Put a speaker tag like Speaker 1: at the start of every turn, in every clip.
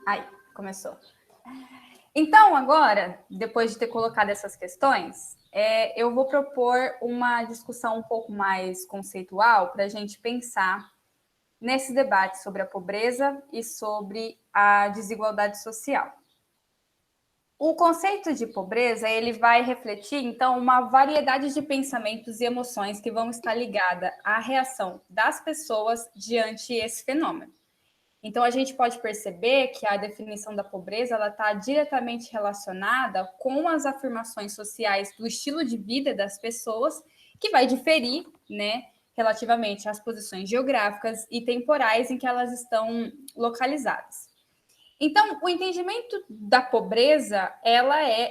Speaker 1: Aí, começou. Então, agora, depois de ter colocado essas questões, eu vou propor uma discussão um pouco mais conceitual para a gente pensar nesse debate sobre a pobreza e sobre a desigualdade social. O conceito de pobreza, ele vai refletir, então, uma variedade de pensamentos e emoções que vão estar ligadas à reação das pessoas diante esse fenômeno. Então, a gente pode perceber que a definição da pobreza ela está diretamente relacionada com as afirmações sociais do estilo de vida das pessoas, que vai diferir, né, relativamente às posições geográficas e temporais em que elas estão localizadas. Então, o entendimento da pobreza,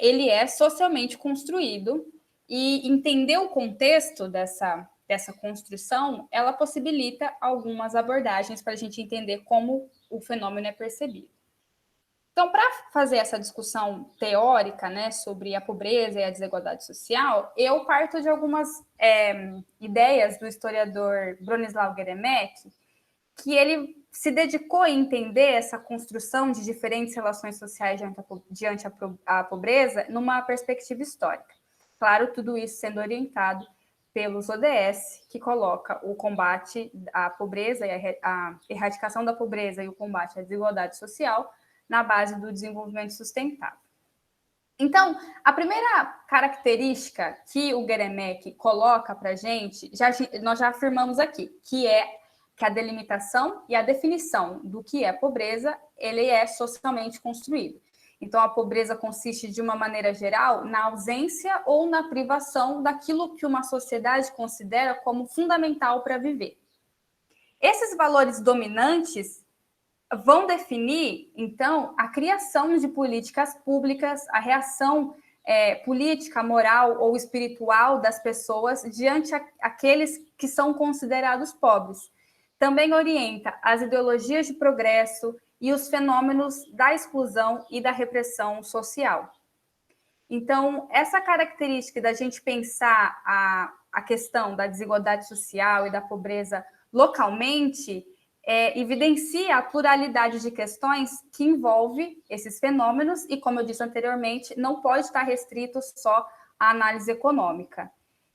Speaker 1: ele é socialmente construído e entender o contexto dessa construção, ela possibilita algumas abordagens para a gente entender como o fenômeno é percebido. Então, para fazer essa discussão teórica, né, sobre a pobreza e a desigualdade social, eu parto de algumas ideias do historiador Bronislaw Geremek, que ele se dedicou a entender essa construção de diferentes relações sociais diante a pobreza numa perspectiva histórica. Claro, tudo isso sendo orientado pelos ODS, que coloca o combate à pobreza e a erradicação da pobreza e o combate à desigualdade social na base do desenvolvimento sustentável. Então, a primeira característica que o Geremek coloca para a gente, nós já afirmamos aqui, que a delimitação e a definição do que é pobreza, ele é socialmente construído. Então, a pobreza consiste, de uma maneira geral, na ausência ou na privação daquilo que uma sociedade considera como fundamental para viver. Esses valores dominantes vão definir, então, a criação de políticas públicas, a reação política, moral ou espiritual das pessoas diante aqueles que são considerados pobres. Também orienta as ideologias de progresso e os fenômenos da exclusão e da repressão social. Então, essa característica da gente pensar a questão da desigualdade social e da pobreza localmente evidencia a pluralidade de questões que envolve esses fenômenos e, como eu disse anteriormente, não pode estar restrito só à análise econômica.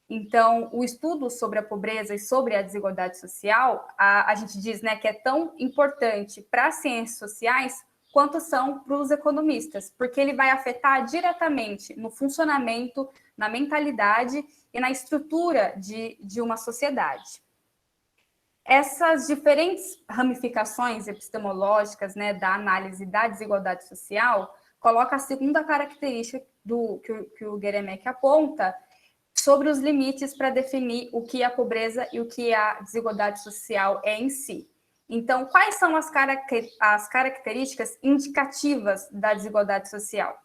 Speaker 1: Então, o estudo sobre a pobreza e sobre a desigualdade social, a gente diz, né, que é tão importante para as ciências sociais quanto são para os economistas, porque ele vai afetar diretamente no funcionamento, na mentalidade e na estrutura de uma sociedade. Essas diferentes ramificações epistemológicas, né, da análise da desigualdade social coloca a segunda característica que o Geremek aponta sobre os limites para definir o que é a pobreza e o que a desigualdade social é em si. Então, quais são as características indicativas da desigualdade social?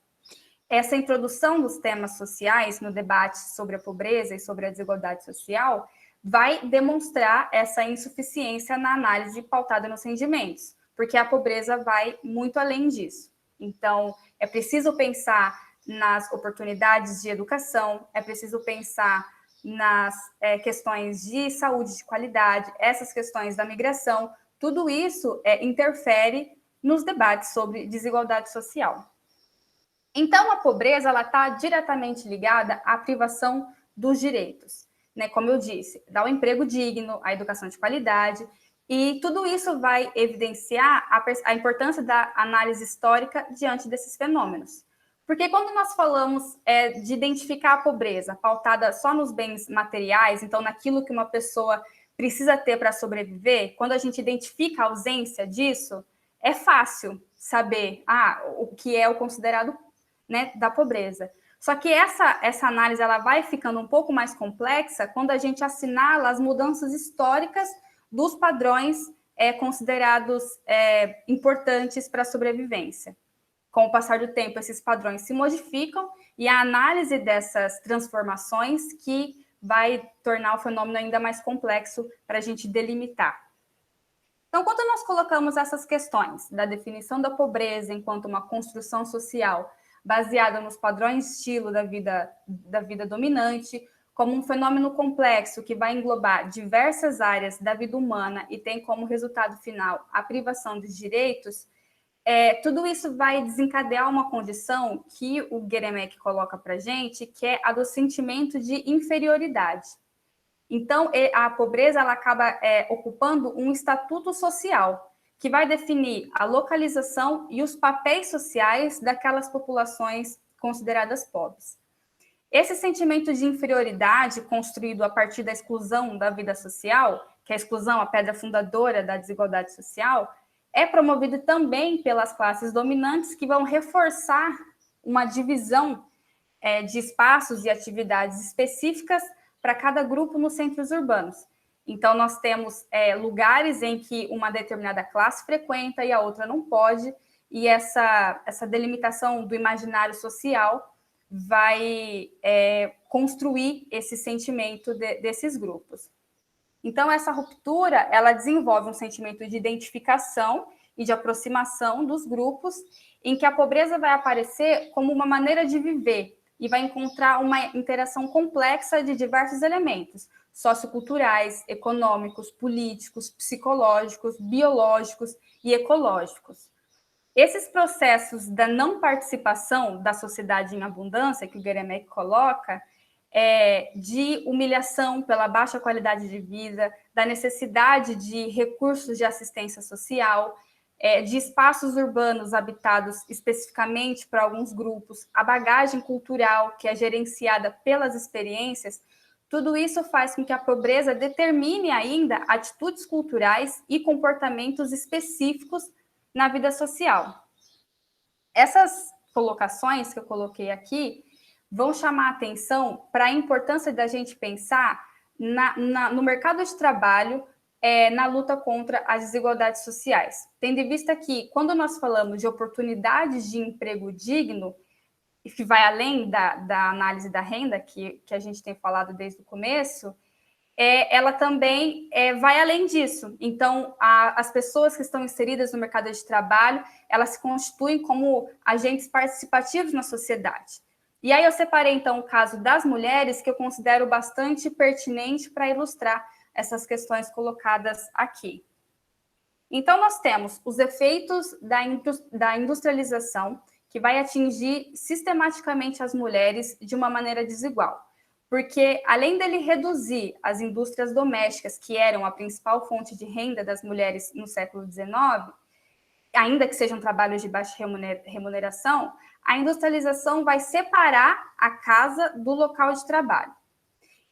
Speaker 1: Essa introdução dos temas sociais no debate sobre a pobreza e sobre a desigualdade social vai demonstrar essa insuficiência na análise pautada nos rendimentos, porque a pobreza vai muito além disso. Então, é preciso pensar nas oportunidades de educação, é preciso pensar nas questões de saúde de qualidade, essas questões da migração, tudo isso interfere nos debates sobre desigualdade social. Então, a pobreza está diretamente ligada à privação dos direitos, né? Como eu disse, dá um emprego digno, a educação de qualidade, e tudo isso vai evidenciar a importância da análise histórica diante desses fenômenos. Porque quando nós falamos de identificar a pobreza pautada só nos bens materiais, então naquilo que uma pessoa precisa ter para sobreviver, quando a gente identifica a ausência disso, é fácil saber o que é o considerado, né, da pobreza. Só que essa análise ela vai ficando um pouco mais complexa quando a gente assinala as mudanças históricas dos padrões considerados importantes para a sobrevivência. Com o passar do tempo, esses padrões se modificam e a análise dessas transformações que vai tornar o fenômeno ainda mais complexo para a gente delimitar. Então, quando nós colocamos essas questões da definição da pobreza enquanto uma construção social baseada nos padrões de estilo da vida dominante, como um fenômeno complexo que vai englobar diversas áreas da vida humana e tem como resultado final a privação dos direitos, tudo isso vai desencadear uma condição que o Gueremec coloca para a gente, que é a do sentimento de inferioridade. Então, a pobreza ela acaba ocupando um estatuto social, que vai definir a localização e os papéis sociais daquelas populações consideradas pobres. Esse sentimento de inferioridade, construído a partir da exclusão da vida social, que é a exclusão, a pedra fundadora da desigualdade social, é promovido também pelas classes dominantes, que vão reforçar uma divisão de espaços e atividades específicas para cada grupo nos centros urbanos. Então, nós temos lugares em que uma determinada classe frequenta e a outra não pode, e essa delimitação do imaginário social vai construir esse sentimento desses grupos. Então, essa ruptura, ela desenvolve um sentimento de identificação e de aproximação dos grupos, em que a pobreza vai aparecer como uma maneira de viver e vai encontrar uma interação complexa de diversos elementos, socioculturais, econômicos, políticos, psicológicos, biológicos e ecológicos. Esses processos da não participação da sociedade em abundância, que o Gueremec coloca, de humilhação pela baixa qualidade de vida, da necessidade de recursos de assistência social, de espaços urbanos habitados especificamente para alguns grupos, a bagagem cultural que é gerenciada pelas experiências, tudo isso faz com que a pobreza determine ainda atitudes culturais e comportamentos específicos na vida social. Essas colocações que eu coloquei aqui vão chamar a atenção para a importância da gente pensar no mercado de trabalho, na luta contra as desigualdades sociais. Tendo em vista que, quando nós falamos de oportunidades de emprego digno, que vai além da análise da renda, que a gente tem falado desde o começo, ela também vai além disso. Então, as pessoas que estão inseridas no mercado de trabalho, elas se constituem como agentes participativos na sociedade. E aí eu separei, então, o caso das mulheres, que eu considero bastante pertinente para ilustrar essas questões colocadas aqui. Então, nós temos os efeitos da industrialização, que vai atingir sistematicamente as mulheres de uma maneira desigual. Porque, além dele reduzir as indústrias domésticas, que eram a principal fonte de renda das mulheres no século XIX, ainda que sejam trabalhos de baixa remuneração, a industrialização vai separar a casa do local de trabalho.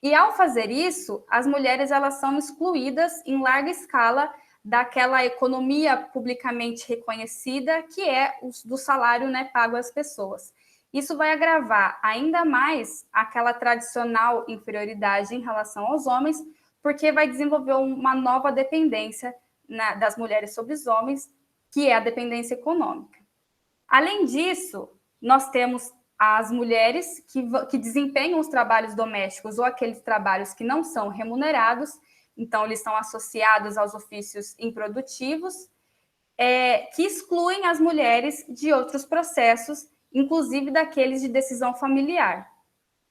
Speaker 1: E, ao fazer isso, as mulheres elas são excluídas em larga escala daquela economia publicamente reconhecida, que é o do salário, né, pago às pessoas. Isso vai agravar ainda mais aquela tradicional inferioridade em relação aos homens, porque vai desenvolver uma nova dependência das mulheres sobre os homens, que é a dependência econômica. Além disso, nós temos as mulheres que desempenham os trabalhos domésticos ou aqueles trabalhos que não são remunerados, então eles estão associados aos ofícios improdutivos, que excluem as mulheres de outros processos, inclusive daqueles de decisão familiar.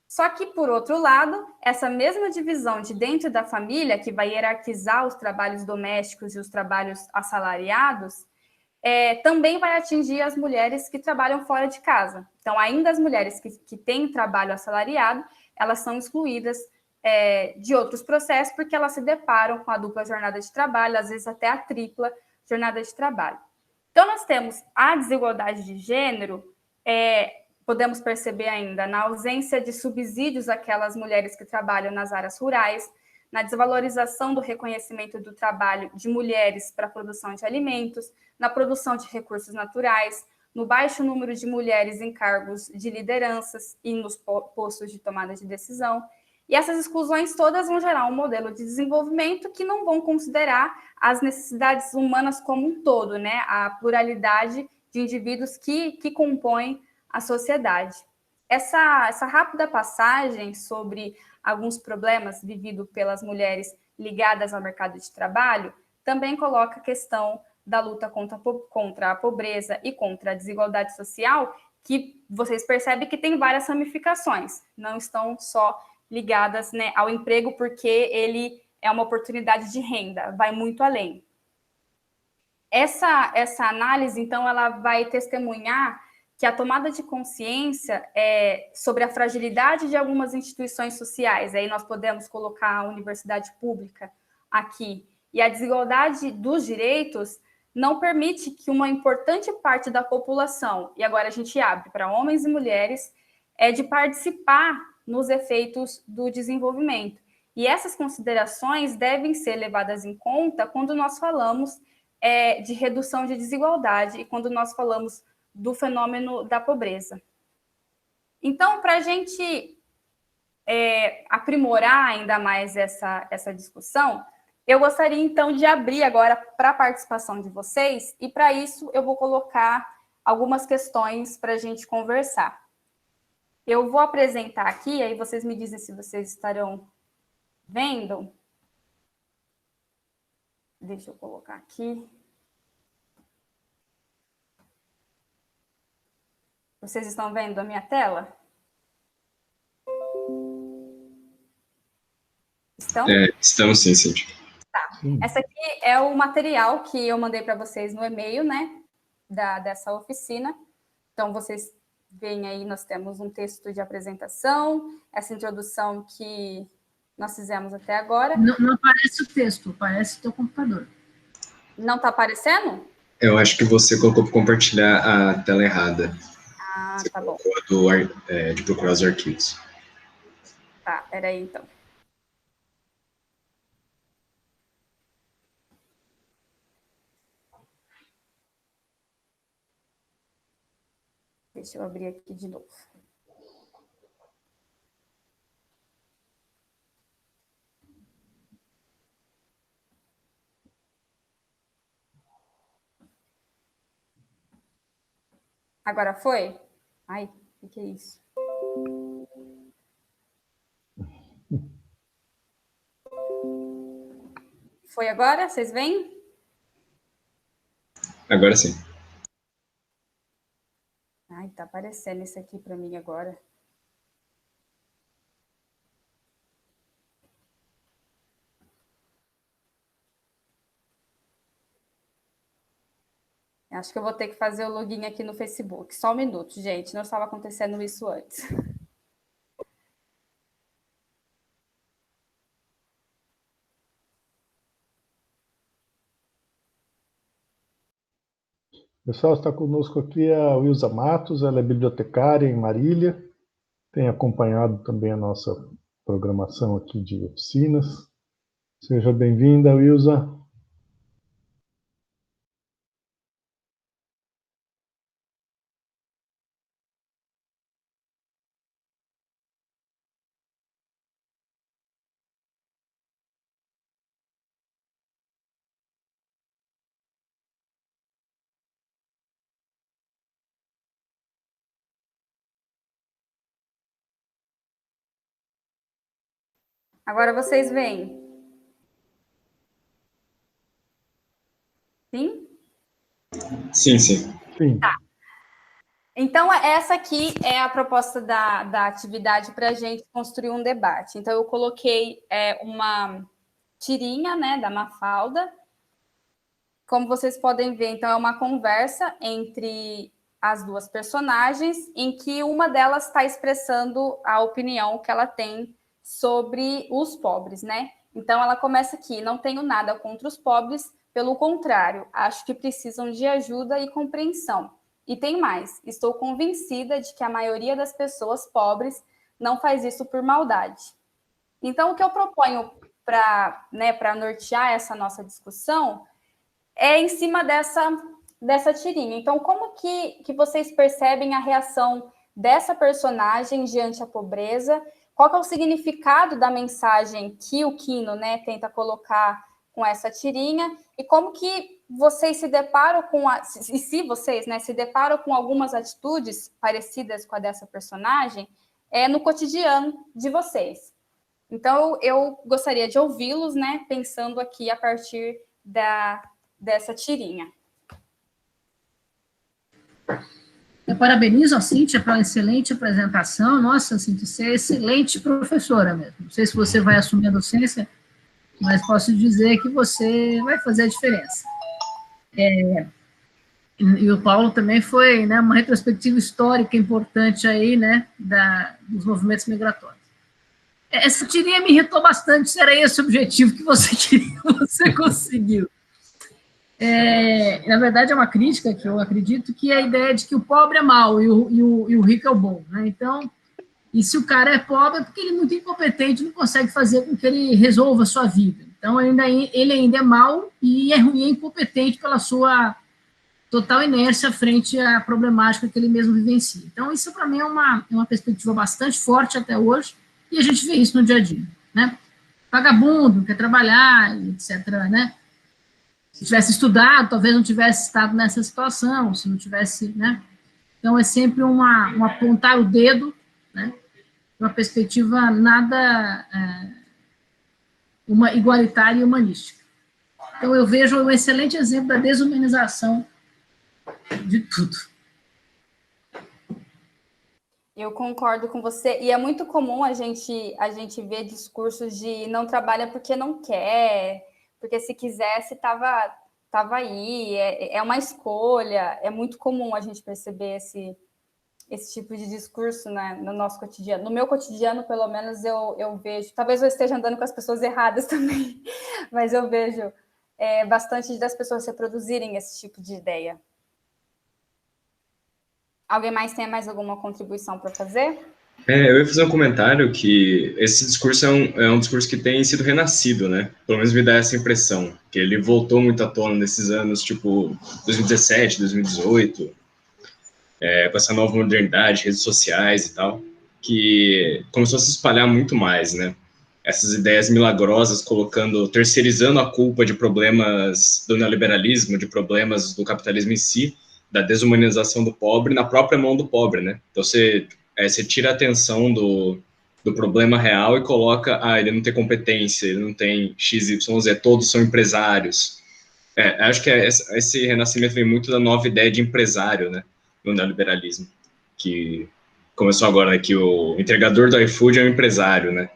Speaker 1: Só que, por outro lado, essa mesma divisão de dentro da família, que vai hierarquizar os trabalhos domésticos e os trabalhos assalariados, também vai atingir as mulheres que trabalham fora de casa. Então, ainda as mulheres que têm trabalho assalariado, elas são excluídas de outros processos, porque elas se deparam com a dupla jornada de trabalho, às vezes até a tripla jornada de trabalho. Então, nós temos a desigualdade de gênero, podemos perceber ainda na ausência de subsídios àquelas mulheres que trabalham nas áreas rurais, na desvalorização do reconhecimento do trabalho de mulheres para a produção de alimentos, na produção de recursos naturais, no baixo número de mulheres em cargos de lideranças e nos postos de tomada de decisão. E essas exclusões todas vão gerar um modelo de desenvolvimento que não vão considerar as necessidades humanas como um todo, né? A pluralidade de indivíduos que compõem a sociedade. Essa rápida passagem sobre alguns problemas vividos pelas mulheres ligadas ao mercado de trabalho também coloca a questão da luta contra a pobreza e contra a desigualdade social, que vocês percebem que tem várias ramificações, não estão só ligadas, né, ao emprego, porque ele é uma oportunidade de renda, vai muito além. essa análise, então, ela vai testemunhar que a tomada de consciência sobre a fragilidade de algumas instituições sociais, aí nós podemos colocar a universidade pública aqui, e a desigualdade dos direitos não permite que uma importante parte da população, e agora a gente abre para homens e mulheres, de participar nos efeitos do desenvolvimento. E essas considerações devem ser levadas em conta quando nós falamos de redução de desigualdade e quando nós falamos do fenômeno da pobreza. Então, para a gente aprimorar ainda mais essa discussão, eu gostaria, então, de abrir agora para a participação de vocês, e para isso eu vou colocar algumas questões para a gente conversar. Eu vou apresentar aqui, aí vocês me dizem se vocês estarão vendo. Deixa eu colocar aqui. Vocês estão vendo a minha tela? Estão?
Speaker 2: Estamos sim, Cíntia.
Speaker 1: Tá. Essa aqui é o material que eu mandei para vocês no e-mail, né? Dessa oficina. Então, vocês veem aí, nós temos um texto de apresentação, essa introdução que nós fizemos até agora.
Speaker 3: Não aparece o texto, aparece o teu computador.
Speaker 1: Não está aparecendo?
Speaker 2: Eu acho que você colocou para compartilhar a tela errada.
Speaker 1: Ah,
Speaker 2: você
Speaker 1: tá bom.
Speaker 2: De procurar os arquivos.
Speaker 1: Tá, peraí, então. Deixa eu abrir aqui de novo. Agora foi? Ai, o que é isso? Foi agora? Vocês veem?
Speaker 2: Agora sim.
Speaker 1: Ai, tá aparecendo isso aqui para mim agora. Acho que eu vou ter que fazer o login aqui no Facebook. Só um minuto, gente. Não estava acontecendo isso antes.
Speaker 4: Pessoal, está conosco aqui a Wilza Matos, ela é bibliotecária em Marília, tem acompanhado também a nossa programação aqui de oficinas. Seja bem-vinda, Wilza.
Speaker 1: Agora vocês veem? Sim?
Speaker 2: Sim, sim.
Speaker 4: Sim.
Speaker 1: Tá. Então, essa aqui é a proposta da atividade para a gente construir um debate. Então, eu coloquei uma tirinha, né, da Mafalda. Como vocês podem ver, então, é uma conversa entre as duas personagens, em que uma delas está expressando a opinião que ela tem sobre os pobres, né? Então, ela começa aqui: não tenho nada contra os pobres, pelo contrário, acho que precisam de ajuda e compreensão. E tem mais, estou convencida de que a maioria das pessoas pobres não faz isso por maldade. Então, o que eu proponho para nortear essa nossa discussão é em cima dessa tirinha. Então, como que vocês percebem a reação dessa personagem diante a pobreza? Qual que é o significado da mensagem que o Quino, né, tenta colocar com essa tirinha? E como que vocês se deparam se vocês, né, se deparam com algumas atitudes parecidas com a dessa personagem no cotidiano de vocês? Então, eu gostaria de ouvi-los, né, pensando aqui a partir dessa tirinha.
Speaker 3: Eu parabenizo a Cíntia pela excelente apresentação. Nossa, Cíntia, você é excelente professora mesmo. Não sei se você vai assumir a docência, mas posso dizer que você vai fazer a diferença. E o Paulo também foi, né, uma retrospectiva histórica importante aí, né, dos movimentos migratórios. Essa tirinha me irritou bastante, se era esse o objetivo que você queria, você conseguiu. Na verdade, é uma crítica que eu acredito que é a ideia de que o pobre é mau e o rico é o bom, né? Então, e se o cara é pobre é porque ele é muito incompetente, não consegue fazer com que ele resolva a sua vida. Então, ele ainda é mau e é ruim, é incompetente pela sua total inércia frente à problemática que ele mesmo vivencia. Então, isso para mim é uma perspectiva bastante forte até hoje, e a gente vê isso no dia a dia, né? Vagabundo, quer trabalhar, etc., né? Se tivesse estudado, talvez não tivesse estado nessa situação, se não tivesse, né? Então, é sempre um apontar o dedo, né? Uma perspectiva nada uma igualitária e humanística. Então, eu vejo um excelente exemplo da desumanização de tudo.
Speaker 1: Eu concordo com você, e é muito comum a gente ver discursos de não trabalha porque não quer, porque se quisesse estava aí, é uma escolha, é muito comum a gente perceber esse tipo de discurso, né, no nosso cotidiano. No meu cotidiano, pelo menos, eu vejo, talvez eu esteja andando com as pessoas erradas também, mas eu vejo bastante das pessoas reproduzirem esse tipo de ideia. Alguém mais tem mais alguma contribuição para fazer?
Speaker 2: Eu ia fazer um comentário que esse discurso é um discurso que tem sido renascido, né? Pelo menos me dá essa impressão, que ele voltou muito à tona nesses anos, tipo 2017, 2018, com essa nova modernidade, redes sociais e tal, que começou a se espalhar muito mais, né? Essas ideias milagrosas terceirizando a culpa de problemas do neoliberalismo, de problemas do capitalismo em si, da desumanização do pobre na própria mão do pobre, né? Então você tira a atenção do problema real e coloca, ele não tem competência, ele não tem XYZ, todos são empresários. Acho que esse renascimento vem muito da nova ideia de empresário, né, no neoliberalismo, que começou agora, né, que o entregador do iFood é um empresário, né?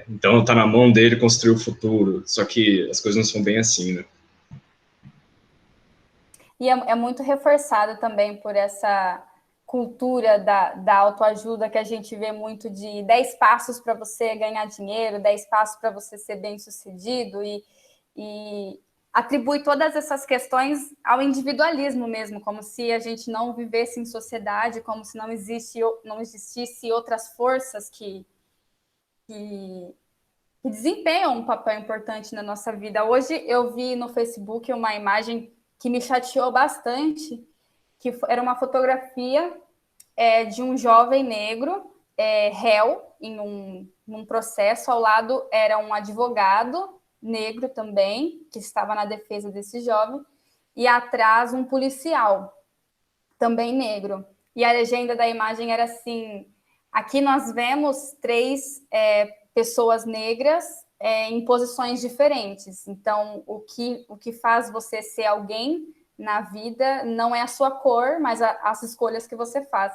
Speaker 2: Então está na mão dele construir o futuro, só que as coisas não são bem assim, né?
Speaker 1: E é muito reforçado também por essa cultura da autoajuda que a gente vê muito de 10 passos para você ganhar dinheiro, 10 passos para você ser bem-sucedido, e atribui todas essas questões ao individualismo mesmo, como se a gente não vivesse em sociedade, como se não existisse outras forças que desempenham um papel importante na nossa vida. Hoje eu vi no Facebook uma imagem que me chateou bastante, que era uma fotografia de um jovem negro réu em um processo. Ao lado era um advogado negro também, que estava na defesa desse jovem, e atrás um policial, também negro. E a legenda da imagem era assim: aqui nós vemos 3 pessoas negras em posições diferentes. Então, o que faz você ser alguém na vida não é a sua cor, mas as escolhas que você faz.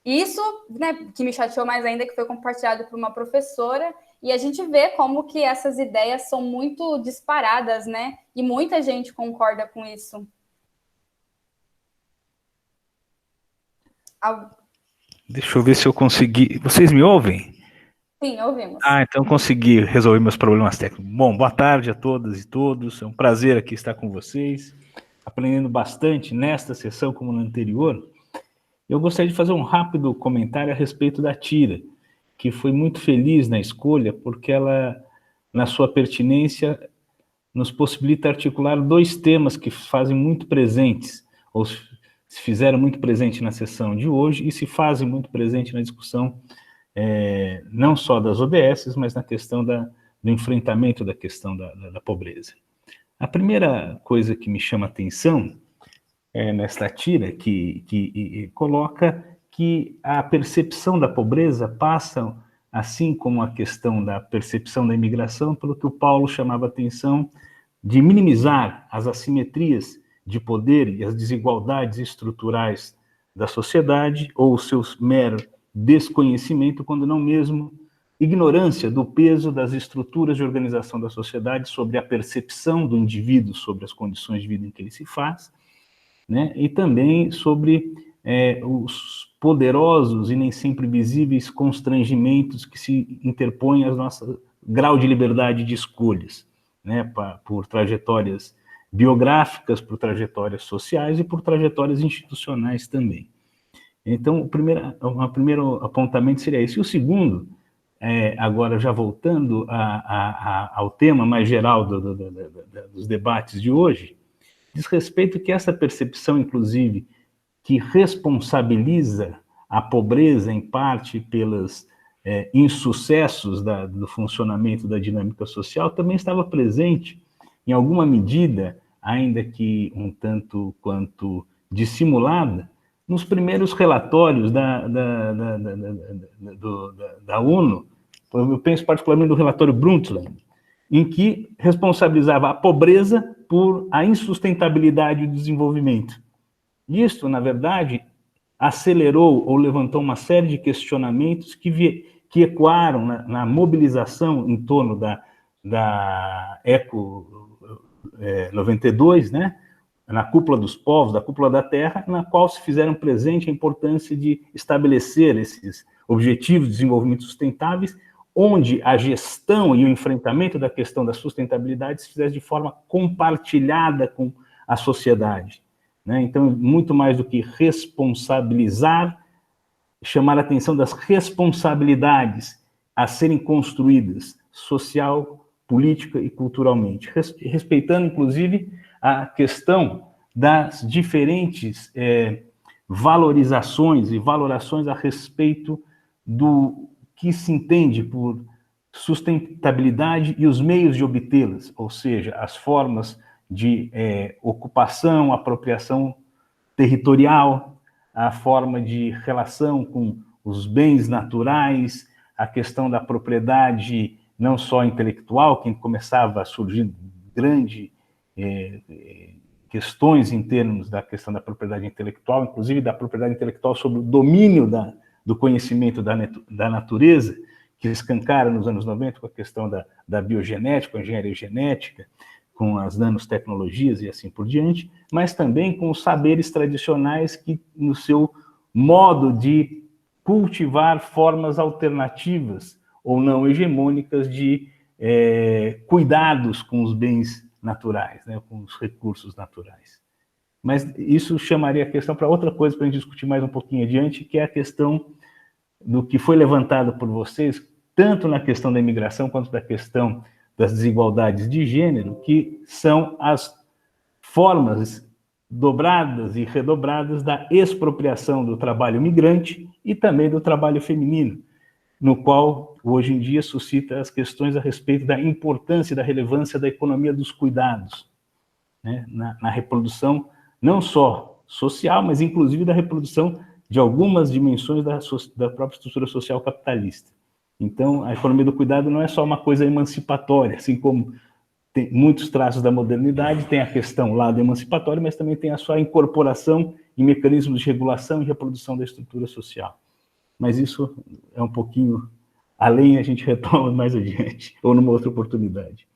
Speaker 1: Isso, né, que me chateou mais ainda, que foi compartilhado por uma professora, e a gente vê como que essas ideias são muito disparadas, né? E muita gente concorda com isso.
Speaker 5: Deixa eu ver se eu consegui. Vocês me ouvem?
Speaker 1: Sim, ouvimos.
Speaker 5: Então consegui resolver meus problemas técnicos. Bom, boa tarde a todas e todos. É um prazer aqui estar com vocês, aprendendo bastante nesta sessão como na anterior. Eu gostaria de fazer um rápido comentário a respeito da Tira, que foi muito feliz na escolha, porque ela, na sua pertinência, nos possibilita articular 2 temas que fazem muito presentes, ou se fizeram muito presente na sessão de hoje e se fazem muito presente na discussão não só das ODS, mas na questão do enfrentamento da questão da pobreza. A primeira coisa que me chama a atenção nesta tira, que coloca que a percepção da pobreza passa, assim como a questão da percepção da imigração, pelo que o Paulo chamava a atenção de minimizar as assimetrias de poder e as desigualdades estruturais da sociedade, ou o seu mero desconhecimento, quando não mesmo ignorância do peso das estruturas de organização da sociedade sobre a percepção do indivíduo sobre as condições de vida em que ele se faz, né? E também sobre os poderosos e nem sempre visíveis constrangimentos que se interpõem ao nosso grau de liberdade de escolhas, né? Por trajetórias biográficas, por trajetórias sociais e por trajetórias institucionais também. Então, o primeiro apontamento seria esse. E o segundo, agora já voltando ao tema mais geral dos debates de hoje, diz respeito que essa percepção, inclusive, que responsabiliza a pobreza, em parte, pelos insucessos do funcionamento da dinâmica social, também estava presente, em alguma medida, ainda que um tanto quanto dissimulada, nos primeiros relatórios da ONU. Eu penso particularmente no relatório Brundtland, em que responsabilizava a pobreza por a insustentabilidade do desenvolvimento. Isso, na verdade, acelerou ou levantou uma série de questionamentos que ecoaram na mobilização em torno da ECO 92, né? Na Cúpula dos Povos, da Cúpula da Terra, na qual se fizeram presente a importância de estabelecer esses objetivos de desenvolvimento sustentáveis, onde a gestão e o enfrentamento da questão da sustentabilidade se fizesse de forma compartilhada com a sociedade, né? Então, muito mais do que responsabilizar, chamar a atenção das responsabilidades a serem construídas social, política e culturalmente, respeitando, inclusive, a questão das diferentes valorizações e valorações a respeito do que se entende por sustentabilidade e os meios de obtê-las, ou seja, as formas de ocupação, apropriação territorial, a forma de relação com os bens naturais, a questão da propriedade não só intelectual, que começava a surgir grande questões em termos da questão da propriedade intelectual, inclusive da propriedade intelectual sobre o domínio do conhecimento da natureza, que escancara nos anos 90 com a questão da biogenética, com a engenharia genética, com as nanotecnologias e assim por diante, mas também com os saberes tradicionais que, no seu modo de cultivar formas alternativas ou não hegemônicas de cuidados com os bens naturais, né, com os recursos naturais. Mas isso chamaria a questão para outra coisa, para a gente discutir mais um pouquinho adiante, que é a questão do que foi levantado por vocês, tanto na questão da imigração quanto da questão das desigualdades de gênero, que são as formas dobradas e redobradas da expropriação do trabalho migrante e também do trabalho feminino, no qual, hoje em dia, suscita as questões a respeito da importância e da relevância da economia dos cuidados, né, na reprodução, não só social, mas inclusive da reprodução de algumas dimensões da própria estrutura social capitalista. Então, a economia do cuidado não é só uma coisa emancipatória, assim como tem muitos traços da modernidade, tem a questão lá do emancipatório, mas também tem a sua incorporação em mecanismos de regulação e reprodução da estrutura social. Mas isso é um pouquinho além, a gente retoma mais adiante, ou numa outra oportunidade.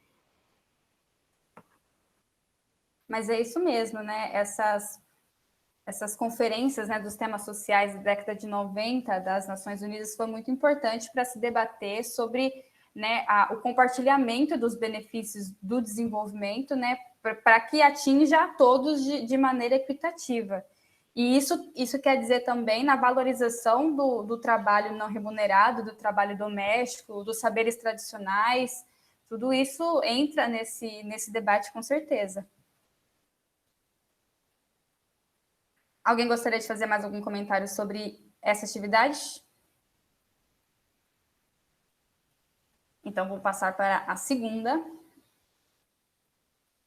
Speaker 1: Mas é isso mesmo, né? Essas conferências, né, dos temas sociais da década de 90 das Nações Unidas foi muito importante para se debater sobre, né, o compartilhamento dos benefícios do desenvolvimento, né, para que atinja a todos de maneira equitativa. E isso quer dizer também na valorização do trabalho não remunerado, do trabalho doméstico, dos saberes tradicionais. Tudo isso entra nesse debate com certeza. Alguém gostaria de fazer mais algum comentário sobre essa atividade? Então, vou passar para a segunda,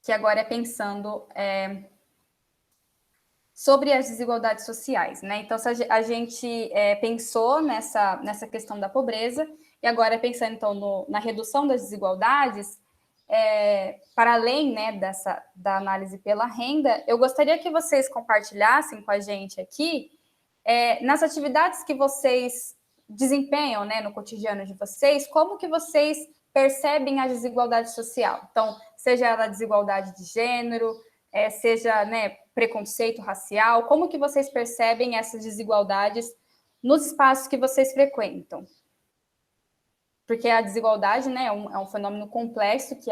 Speaker 1: que agora é pensando sobre as desigualdades sociais, né? Então, a gente pensou nessa questão da pobreza, e agora pensando, então, na redução das desigualdades, para além, né, da análise pela renda, eu gostaria que vocês compartilhassem com a gente aqui, nas atividades que vocês desempenham, né, no cotidiano de vocês, como que vocês percebem a desigualdade social? Então, seja ela desigualdade de gênero, seja, né, preconceito racial, como que vocês percebem essas desigualdades nos espaços que vocês frequentam? Porque a desigualdade, né, é um fenômeno complexo que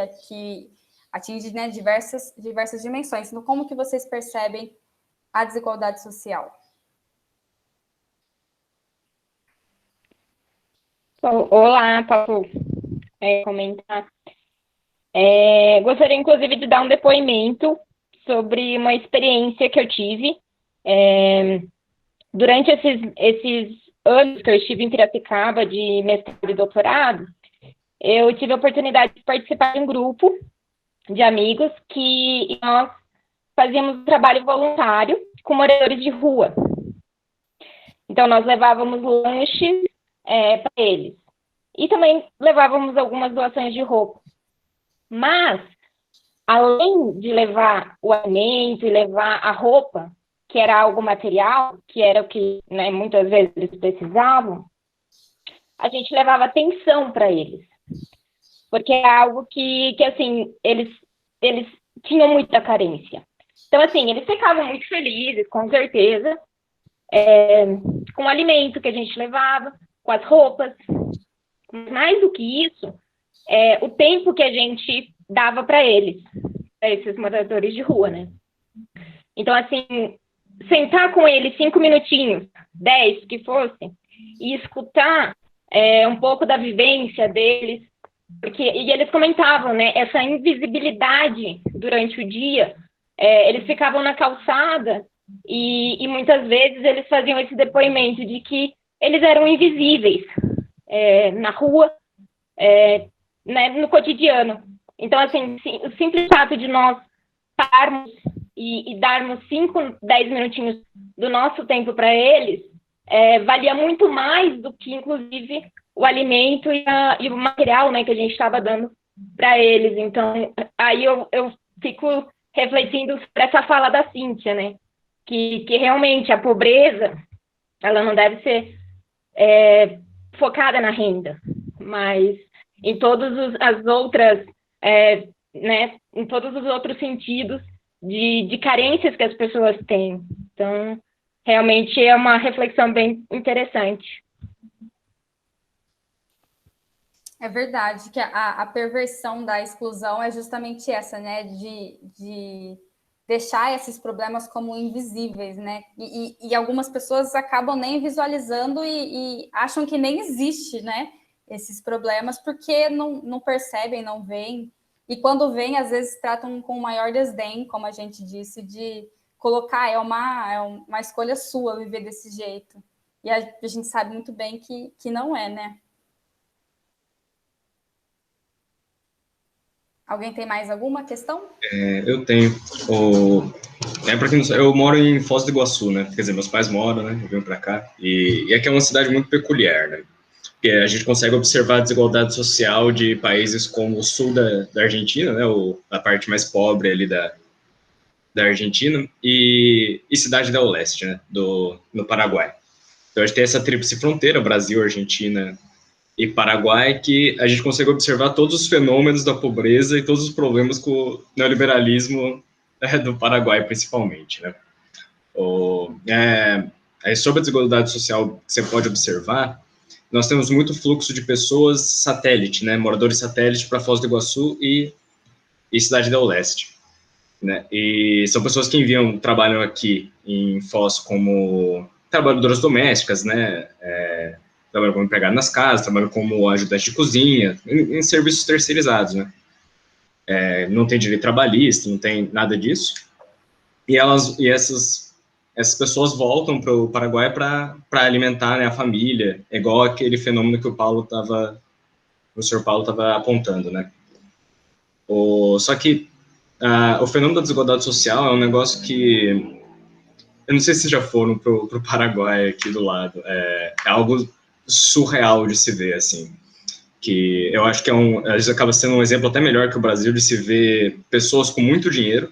Speaker 1: atinge, né, diversas dimensões. Então, como que vocês percebem a desigualdade social?
Speaker 6: Olá, Paulo. Comentar. Gostaria, inclusive, de dar um depoimento sobre uma experiência que eu tive durante esses anos que eu estive em Piracicaba de mestrado e doutorado. Eu tive a oportunidade de participar de um grupo de amigos que nós fazíamos um trabalho voluntário com moradores de rua. Então, nós levávamos lanches para eles. E também levávamos algumas doações de roupa. Mas, além de levar o alimento e levar a roupa, que era algo material, que era o que, né, muitas vezes eles precisavam, a gente levava atenção para eles. Porque é algo que assim, eles tinham muita carência. Então, assim, eles ficavam muito felizes, com certeza, com o alimento que a gente levava, com as roupas. Mais do que isso, o tempo que a gente dava para eles, para esses moradores de rua, né? Então, assim, sentar com eles 5 minutinhos, 10, que fosse, e escutar um pouco da vivência deles, e eles comentavam, né, essa invisibilidade durante o dia, eles ficavam na calçada e muitas vezes eles faziam esse depoimento de que eles eram invisíveis na rua, né, no cotidiano. Então, assim, o simples fato de nós pararmos e darmos 5, 10 minutinhos do nosso tempo para eles, valia muito mais do que, inclusive, o alimento e o material, né, que a gente estava dando para eles. Então, aí eu fico refletindo sobre essa fala da Cíntia, né, que realmente a pobreza, ela não deve ser focada na renda, mas em todas as outras, né, em todos os outros sentidos de carências que as pessoas têm. Então, realmente é uma reflexão bem interessante.
Speaker 1: É verdade que a perversão da exclusão é justamente essa, né, de deixar esses problemas como invisíveis, né, e algumas pessoas acabam nem visualizando e acham que nem existe, né, esses problemas, porque não percebem, não veem, e quando veem, às vezes tratam com maior desdém, como a gente disse, de colocar, é uma escolha sua viver desse jeito, e a gente sabe muito bem que não é, né. Alguém tem mais alguma questão?
Speaker 2: Eu tenho. Para quem não sabe, eu moro em Foz do Iguaçu, né? Quer dizer, meus pais moram, né? Eu vim para cá. E aqui é uma cidade muito peculiar, né? Porque a gente consegue observar a desigualdade social de países como o sul da Argentina, né? A parte mais pobre ali da Argentina, e cidade da Oeste, né? No Paraguai. Então a gente tem essa tríplice fronteira, Brasil, Argentina e Paraguai, que a gente consegue observar todos os fenômenos da pobreza e todos os problemas com o neoliberalismo do Paraguai, principalmente, né? Sobre a desigualdade social que você pode observar, nós temos muito fluxo de pessoas satélite, né? Moradores satélite para Foz do Iguaçu e Cidade da Oeste, né? E são pessoas que trabalham aqui em Foz como trabalhadoras domésticas, né? Trabalham como empregado nas casas, trabalham como ajudante de cozinha, em serviços terceirizados, né? Não tem direito trabalhista, não tem nada disso. E essas pessoas voltam para o Paraguai para alimentar, né, a família, igual aquele fenômeno que o professor Paulo estava apontando, né? Só que o fenômeno da desigualdade social é um negócio que eu não sei se já foram para o Paraguai aqui do lado. É algo surreal de se ver, assim, que eu acho que às vezes acaba sendo um exemplo até melhor que o Brasil de se ver pessoas com muito dinheiro.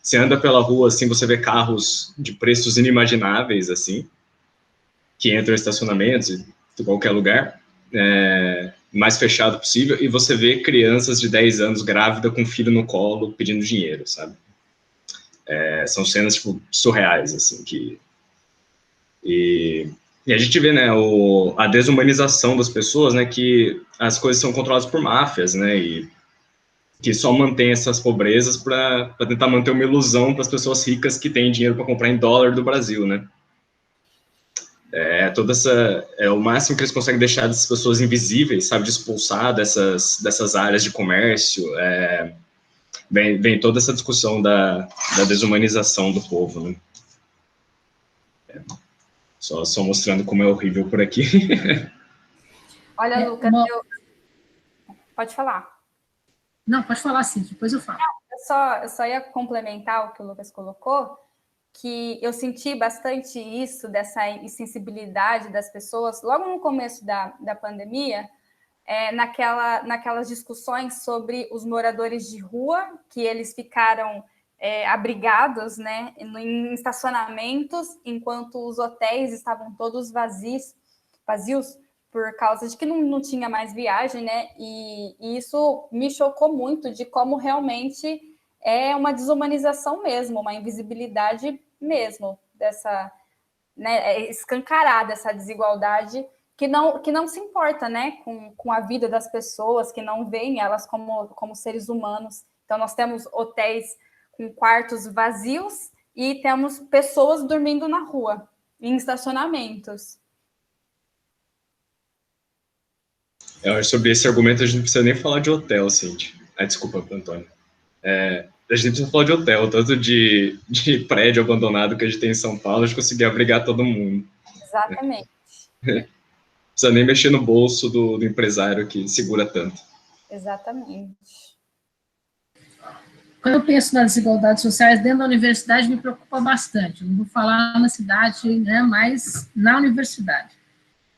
Speaker 2: Você anda pela rua, assim, você vê carros de preços inimagináveis, assim, que entram em estacionamentos, em qualquer lugar, mais fechado possível, e você vê crianças de 10 anos grávida com filho no colo pedindo dinheiro, sabe? São cenas, tipo, surreais, assim, E a gente vê, né, a desumanização das pessoas, né, que as coisas são controladas por máfias, né, e que só mantém essas pobrezas para tentar manter uma ilusão para as pessoas ricas que têm dinheiro para comprar em dólar do Brasil, né. O máximo que eles conseguem deixar dessas pessoas invisíveis, sabe, de expulsar dessas áreas de comércio. Vem toda essa discussão da desumanização do povo, né. Só mostrando como é horrível por aqui.
Speaker 1: Olha, Lucas, pode falar.
Speaker 3: Não, pode falar sim, depois eu falo.
Speaker 1: Eu só ia complementar o que o Lucas colocou, que eu senti bastante isso, dessa insensibilidade das pessoas, logo no começo da pandemia, naquelas discussões sobre os moradores de rua, que eles ficaram abrigados, né, em estacionamentos, enquanto os hotéis estavam todos vazios, por causa de que não tinha mais viagem, né? E isso me chocou muito de como realmente é uma desumanização mesmo, uma invisibilidade mesmo dessa, né, escancarada essa desigualdade que não se importa, né, com a vida das pessoas, que não veem elas como seres humanos. Então, nós temos hotéis com quartos vazios e temos pessoas dormindo na rua, em estacionamentos.
Speaker 2: Sobre esse argumento, a gente não precisa nem falar de hotel, Cintia. Desculpa, Antônio. A gente precisa falar de hotel, tanto de prédio abandonado que a gente tem em São Paulo, a gente conseguir abrigar todo mundo.
Speaker 1: Exatamente.
Speaker 2: Não precisa nem mexer no bolso do empresário que segura tanto.
Speaker 1: Exatamente.
Speaker 3: Quando eu penso nas desigualdades sociais dentro da universidade, me preocupa bastante. Eu não vou falar na cidade, né, mas na universidade.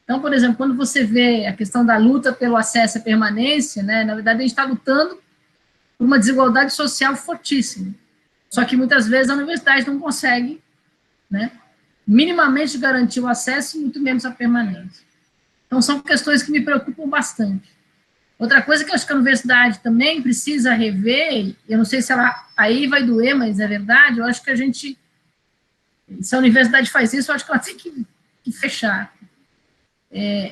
Speaker 3: Então, por exemplo, quando você vê a questão da luta pelo acesso à permanência, né, na verdade, a gente está lutando por uma desigualdade social fortíssima. Só que, muitas vezes, a universidade não consegue, né, minimamente garantir o acesso e muito menos a permanência. Então, são questões que me preocupam bastante. Outra coisa que eu acho que a universidade também precisa rever, eu não sei se ela aí vai doer, mas é verdade, eu acho que se a universidade faz isso, eu acho que ela tem que fechar.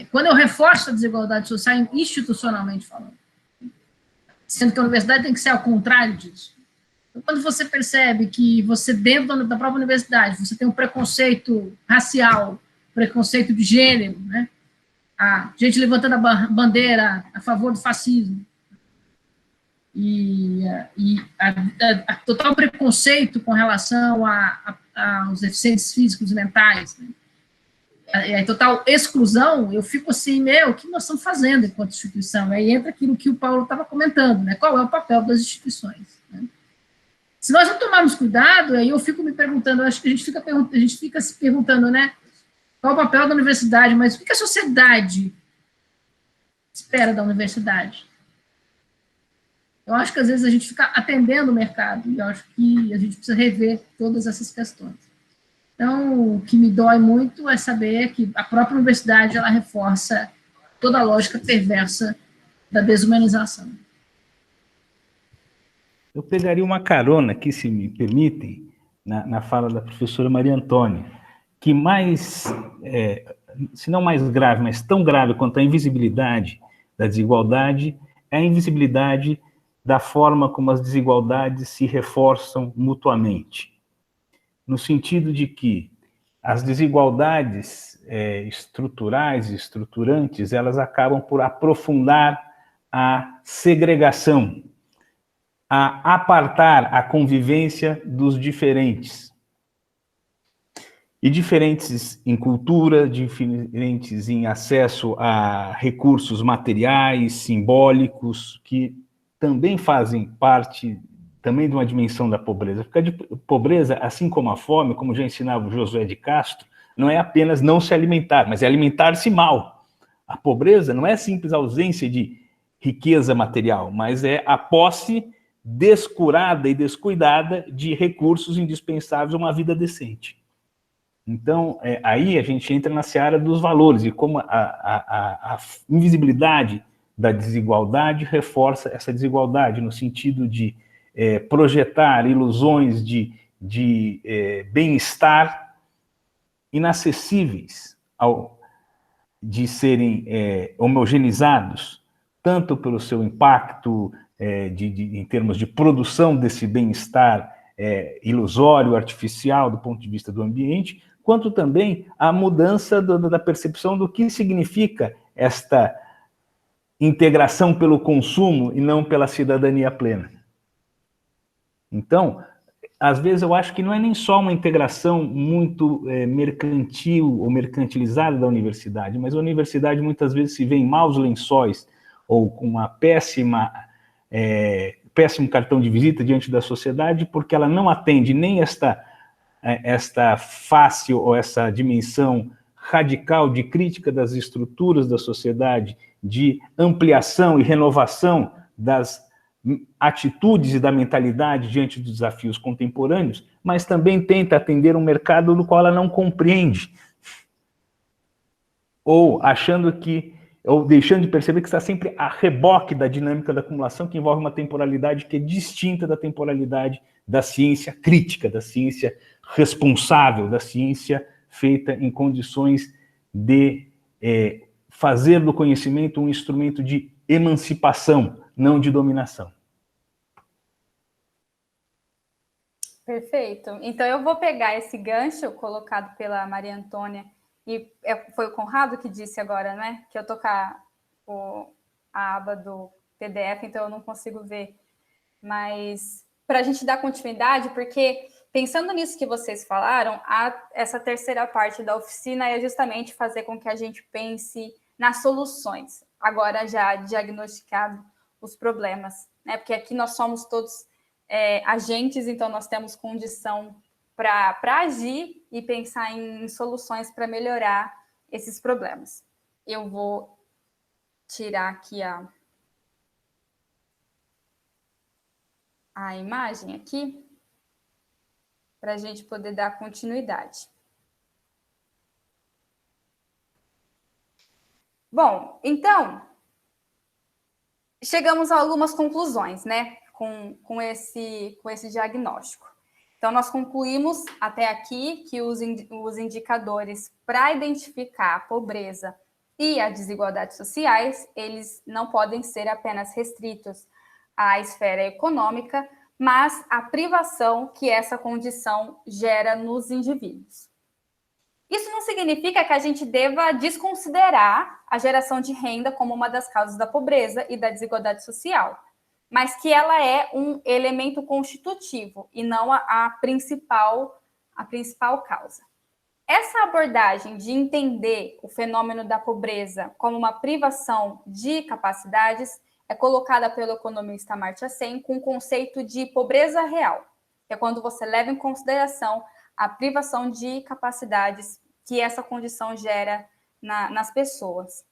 Speaker 3: Quando eu reforço a desigualdade social institucionalmente falando, sendo que a universidade tem que ser ao contrário disso. Então, quando você percebe que você, dentro da própria universidade, você tem um preconceito racial, preconceito de gênero, né? A gente levantando a bandeira a favor do fascismo, e a total preconceito com relação aos deficientes físicos e mentais, né? A total exclusão, eu fico assim, o que nós estamos fazendo enquanto instituição? Aí entra aquilo que o Paulo estava comentando, né? Qual é o papel das instituições? Né? Se nós não tomarmos cuidado, aí eu fico me perguntando, acho que a gente fica se perguntando, né? Qual o papel da universidade, mas o que a sociedade espera da universidade? Eu acho que às vezes a gente fica atendendo o mercado, e eu acho que a gente precisa rever todas essas questões. Então, o que me dói muito é saber que a própria universidade, ela reforça toda a lógica perversa da desumanização.
Speaker 5: Eu pegaria uma carona aqui, se me permitem, na fala da professora Maria Antônia, que mais, se não mais grave, mas tão grave quanto a invisibilidade da desigualdade, é a invisibilidade da forma como as desigualdades se reforçam mutuamente. No sentido de que as desigualdades estruturais e estruturantes, elas acabam por aprofundar a segregação, a apartar a convivência dos diferentes. E diferentes em cultura, diferentes em acesso a recursos materiais, simbólicos, que também fazem parte também de uma dimensão da pobreza. Porque a pobreza, assim como a fome, como já ensinava o Josué de Castro, não é apenas não se alimentar, mas é alimentar-se mal. A pobreza não é simples ausência de riqueza material, mas é a posse descurada e descuidada de recursos indispensáveis a uma vida decente. Então, aí a gente entra na seara dos valores e como a invisibilidade da desigualdade reforça essa desigualdade no sentido de projetar ilusões de bem-estar inacessíveis de serem homogeneizados, tanto pelo seu impacto em termos de produção desse bem-estar ilusório, artificial, do ponto de vista do ambiente, quanto também a mudança da percepção do que significa esta integração pelo consumo e não pela cidadania plena. Então, às vezes eu acho que não é nem só uma integração muito mercantil ou mercantilizada da universidade, mas a universidade muitas vezes se vê em maus lençóis ou com uma péssimo cartão de visita diante da sociedade, porque ela não atende nem esta face ou essa dimensão radical de crítica das estruturas da sociedade, de ampliação e renovação das atitudes e da mentalidade diante dos desafios contemporâneos, mas também tenta atender um mercado do qual ela não compreende, ou deixando de perceber que está sempre a reboque da dinâmica da acumulação, que envolve uma temporalidade que é distinta da temporalidade da ciência crítica, da ciência responsável, da ciência feita em condições de fazer do conhecimento um instrumento de emancipação, não de dominação.
Speaker 1: Perfeito. Então, eu vou pegar esse gancho colocado pela Maria Antônia, e foi o Conrado que disse agora, né? Que eu tocar a aba do PDF, então eu não consigo ver. Mas para a gente dar continuidade, porque pensando nisso que vocês falaram, essa terceira parte da oficina é justamente fazer com que a gente pense nas soluções, agora já diagnosticado os problemas, né? Porque aqui nós somos todos agentes, então nós temos condição para agir e pensar em soluções para melhorar esses problemas. Eu vou tirar aqui a imagem aqui, para a gente poder dar continuidade. Bom, então, chegamos a algumas conclusões, né, com esse diagnóstico. Então, nós concluímos até aqui que os indicadores para identificar a pobreza e a desigualdade sociais, eles não podem ser apenas restritos à esfera econômica, mas à privação que essa condição gera nos indivíduos. Isso não significa que a gente deva desconsiderar a geração de renda como uma das causas da pobreza e da desigualdade social, mas que ela é um elemento constitutivo e não a principal causa. Essa abordagem de entender o fenômeno da pobreza como uma privação de capacidades é colocada pelo economista Amartya Sen com o conceito de pobreza real, que é quando você leva em consideração a privação de capacidades que essa condição gera nas pessoas.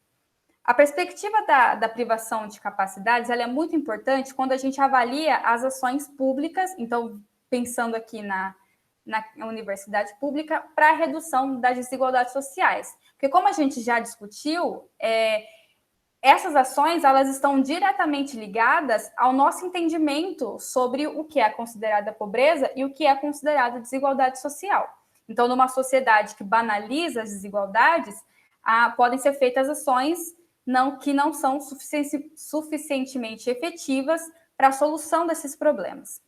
Speaker 1: A perspectiva da privação de capacidades ela é muito importante quando a gente avalia as ações públicas, então, pensando aqui na universidade pública, para a redução das desigualdades sociais. Porque, como a gente já discutiu, essas ações elas estão diretamente ligadas ao nosso entendimento sobre o que é considerada pobreza e o que é considerada desigualdade social. Então, numa sociedade que banaliza as desigualdades, podem ser feitas ações que não são suficientemente efetivas para a solução desses problemas.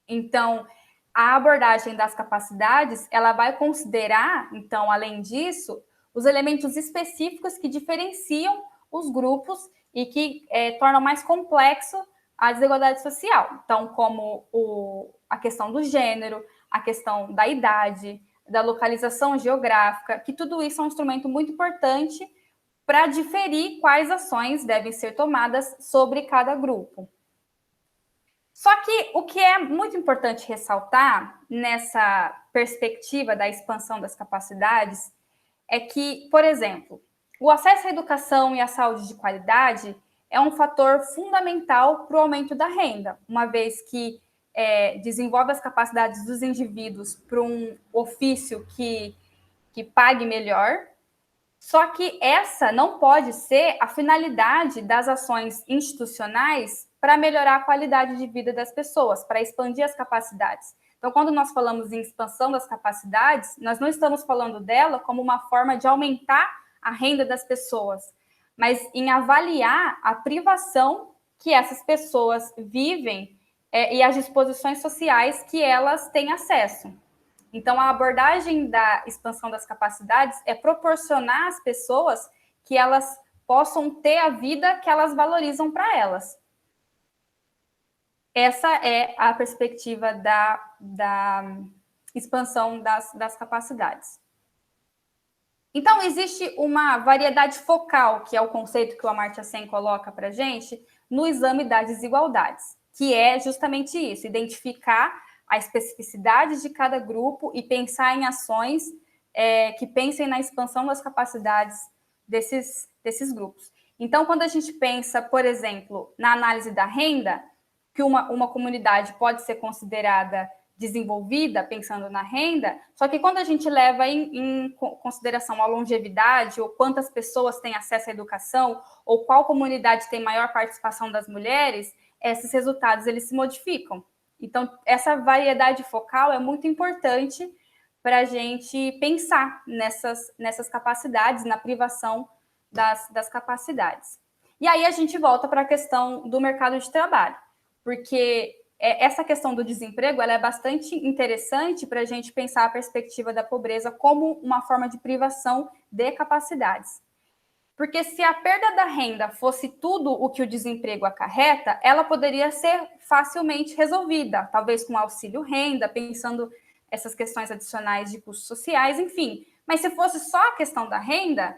Speaker 1: Então, a abordagem das capacidades, ela vai considerar, então, além disso, os elementos específicos que diferenciam os grupos e que tornam mais complexo a desigualdade social. Então, como a questão do gênero, a questão da idade, da localização geográfica, que tudo isso é um instrumento muito importante para diferir quais ações devem ser tomadas sobre cada grupo. Só que o que é muito importante ressaltar nessa perspectiva da expansão das capacidades é que, por exemplo, o acesso à educação e à saúde de qualidade é um fator fundamental para o aumento da renda, uma vez que desenvolve as capacidades dos indivíduos para um ofício que pague melhor, só que essa não pode ser a finalidade das ações institucionais para melhorar a qualidade de vida das pessoas, para expandir as capacidades. Então, quando nós falamos em expansão das capacidades, nós não estamos falando dela como uma forma de aumentar a renda das pessoas, mas em avaliar a privação que essas pessoas vivem e as disposições sociais que elas têm acesso. Então, a abordagem da expansão das capacidades é proporcionar às pessoas que elas possam ter a vida que elas valorizam para elas. Essa é a perspectiva da expansão das capacidades. Então, existe uma variedade focal, que é o conceito que o Amartya Sen coloca para a gente, no exame das desigualdades, que é justamente isso, identificar a especificidade de cada grupo e pensar em ações que pensem na expansão das capacidades desses grupos. Então, quando a gente pensa, por exemplo, na análise da renda, que uma comunidade pode ser considerada desenvolvida, pensando na renda, só que quando a gente leva em consideração a longevidade, ou quantas pessoas têm acesso à educação, ou qual comunidade tem maior participação das mulheres, esses resultados eles se modificam. Então, essa variedade focal é muito importante para a gente pensar nessas capacidades, na privação das capacidades. E aí a gente volta para a questão do mercado de trabalho, porque essa questão do desemprego ela é bastante interessante para a gente pensar a perspectiva da pobreza como uma forma de privação de capacidades. Porque se a perda da renda fosse tudo o que o desemprego acarreta, ela poderia ser facilmente resolvida, talvez com auxílio renda, pensando essas questões adicionais de custos sociais, enfim. Mas se fosse só a questão da renda,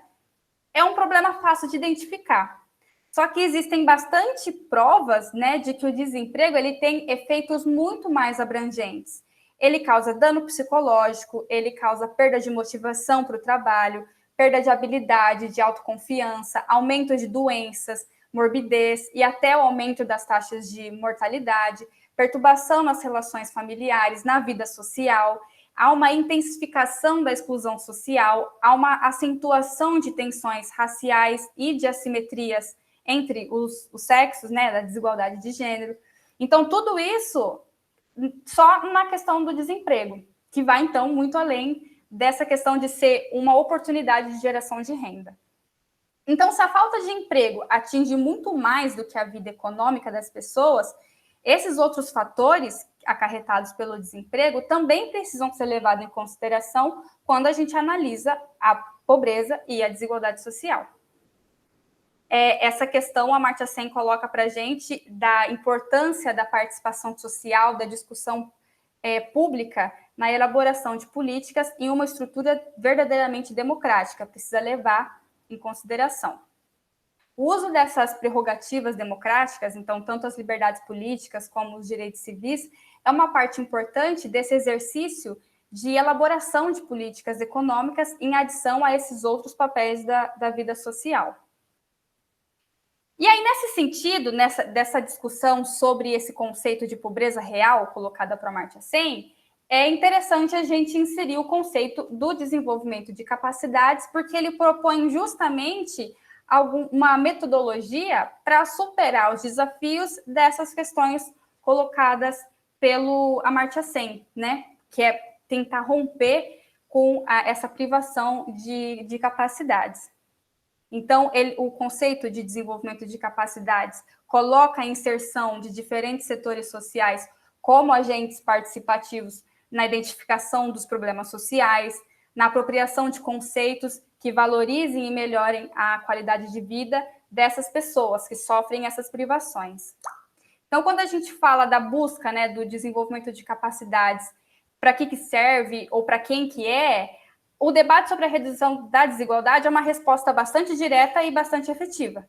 Speaker 1: é um problema fácil de identificar. Só que existem bastante provas, né, de que o desemprego ele tem efeitos muito mais abrangentes. Ele causa dano psicológico, ele causa perda de motivação para o trabalho, perda de habilidade, de autoconfiança, aumento de doenças, morbidez e até o aumento das taxas de mortalidade, perturbação nas relações familiares, na vida social, há uma intensificação da exclusão social, há uma acentuação de tensões raciais e de assimetrias entre os sexos, né, da desigualdade de gênero. Então, tudo isso só na questão do desemprego, que vai, então, muito além dessa questão de ser uma oportunidade de geração de renda. Então, se a falta de emprego atinge muito mais do que a vida econômica das pessoas, esses outros fatores acarretados pelo desemprego também precisam ser levados em consideração quando a gente analisa a pobreza e a desigualdade social. Essa questão a Amartya Sen coloca para a gente da importância da participação social, da discussão pública na elaboração de políticas em uma estrutura verdadeiramente democrática, precisa levar em consideração. O uso dessas prerrogativas democráticas, então, tanto as liberdades políticas como os direitos civis, é uma parte importante desse exercício de elaboração de políticas econômicas em adição a esses outros papéis da vida social. E aí, nesse sentido, dessa discussão sobre esse conceito de pobreza real colocada por Amartya Sen, é interessante a gente inserir o conceito do desenvolvimento de capacidades, porque ele propõe justamente uma metodologia para superar os desafios dessas questões colocadas pelo Amartya Sen, né? Que é tentar romper com essa privação de capacidades. Então, o conceito de desenvolvimento de capacidades coloca a inserção de diferentes setores sociais como agentes participativos na identificação dos problemas sociais, na apropriação de conceitos que valorizem e melhorem a qualidade de vida dessas pessoas que sofrem essas privações. Então, quando a gente fala da busca, né, do desenvolvimento de capacidades, para que serve ou para quem que é, o debate sobre a redução da desigualdade é uma resposta bastante direta e bastante efetiva.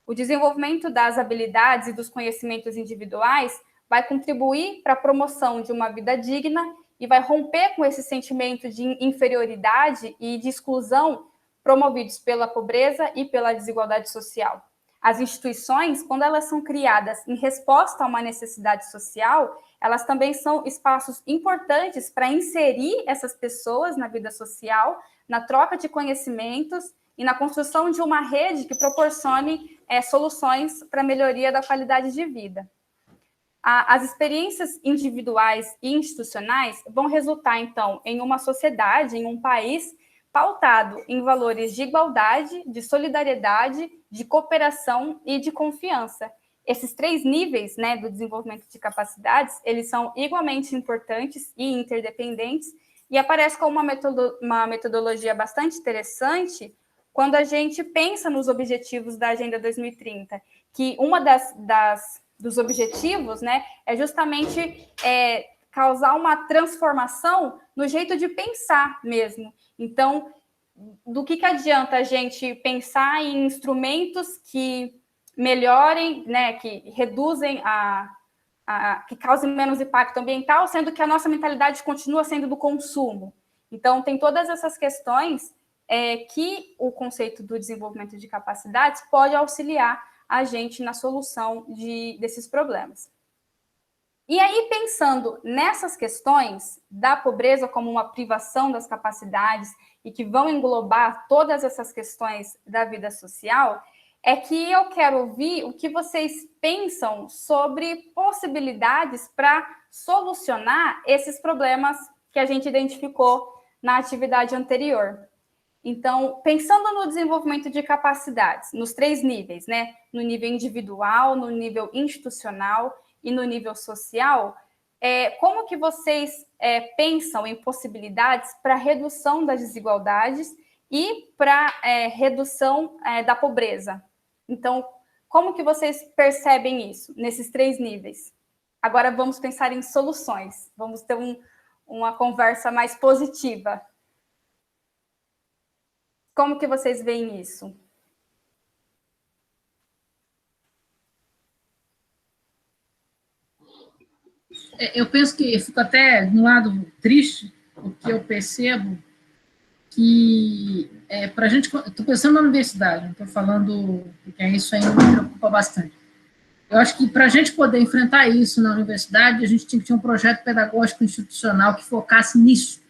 Speaker 1: O desenvolvimento das habilidades e dos conhecimentos individuais vai contribuir para a promoção de uma vida digna e vai romper com esse sentimento de inferioridade e de exclusão promovidos pela pobreza e pela desigualdade social. As instituições, quando elas são criadas em resposta a uma necessidade social, elas também são espaços importantes para inserir essas pessoas na vida social, na troca de conhecimentos e na construção de uma rede que proporcione soluções para a melhoria da qualidade de vida. As experiências individuais e institucionais vão resultar, então, em uma sociedade, em um país pautado em valores de igualdade, de solidariedade, de cooperação e de confiança. Esses 3 níveis, né, do desenvolvimento de capacidades, eles são igualmente importantes e interdependentes, e aparece como uma metodologia bastante interessante quando a gente pensa nos objetivos da Agenda 2030, que uma dos objetivos, né, é justamente causar uma transformação no jeito de pensar mesmo. Então, do que adianta a gente pensar em instrumentos que melhorem, né, que reduzem que causem menos impacto ambiental, sendo que a nossa mentalidade continua sendo do consumo. Então, tem todas essas questões que o conceito do desenvolvimento de capacidades pode auxiliar a gente na solução desses problemas. E aí, pensando nessas questões da pobreza como uma privação das capacidades e que vão englobar todas essas questões da vida social, é que eu quero ouvir o que vocês pensam sobre possibilidades para solucionar esses problemas que a gente identificou na atividade anterior. Então, pensando no desenvolvimento de capacidades, nos 3 níveis, né? No nível individual, no nível institucional e no nível social, como que vocês pensam em possibilidades para redução das desigualdades e para redução da pobreza? Então, como que vocês percebem isso nesses 3 níveis? Agora vamos pensar em soluções, vamos ter uma conversa mais positiva. Como que vocês veem isso?
Speaker 3: Eu penso que eu fico até de um lado triste, porque eu percebo que para a gente, estou pensando na universidade, não estou falando, porque isso ainda me preocupa bastante. Eu acho que para a gente poder enfrentar isso na universidade, a gente tinha que ter um projeto pedagógico institucional que focasse nisso.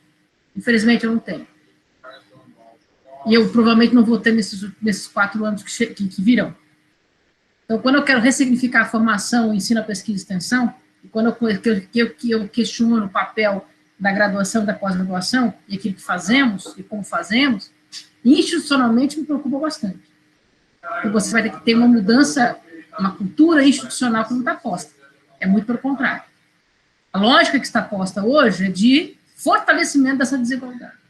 Speaker 3: Infelizmente, eu não tenho. E eu provavelmente não vou ter nesses 4 anos que virão. Então, quando eu quero ressignificar a formação, o ensino, a pesquisa e extensão, e quando eu questiono o papel da graduação e da pós-graduação, e aquilo que fazemos, e como fazemos, institucionalmente me preocupa bastante. Porque você vai ter que ter uma mudança, uma cultura institucional que não está posta. É muito pelo contrário. A lógica que está posta hoje é de fortalecimento dessa desigualdade.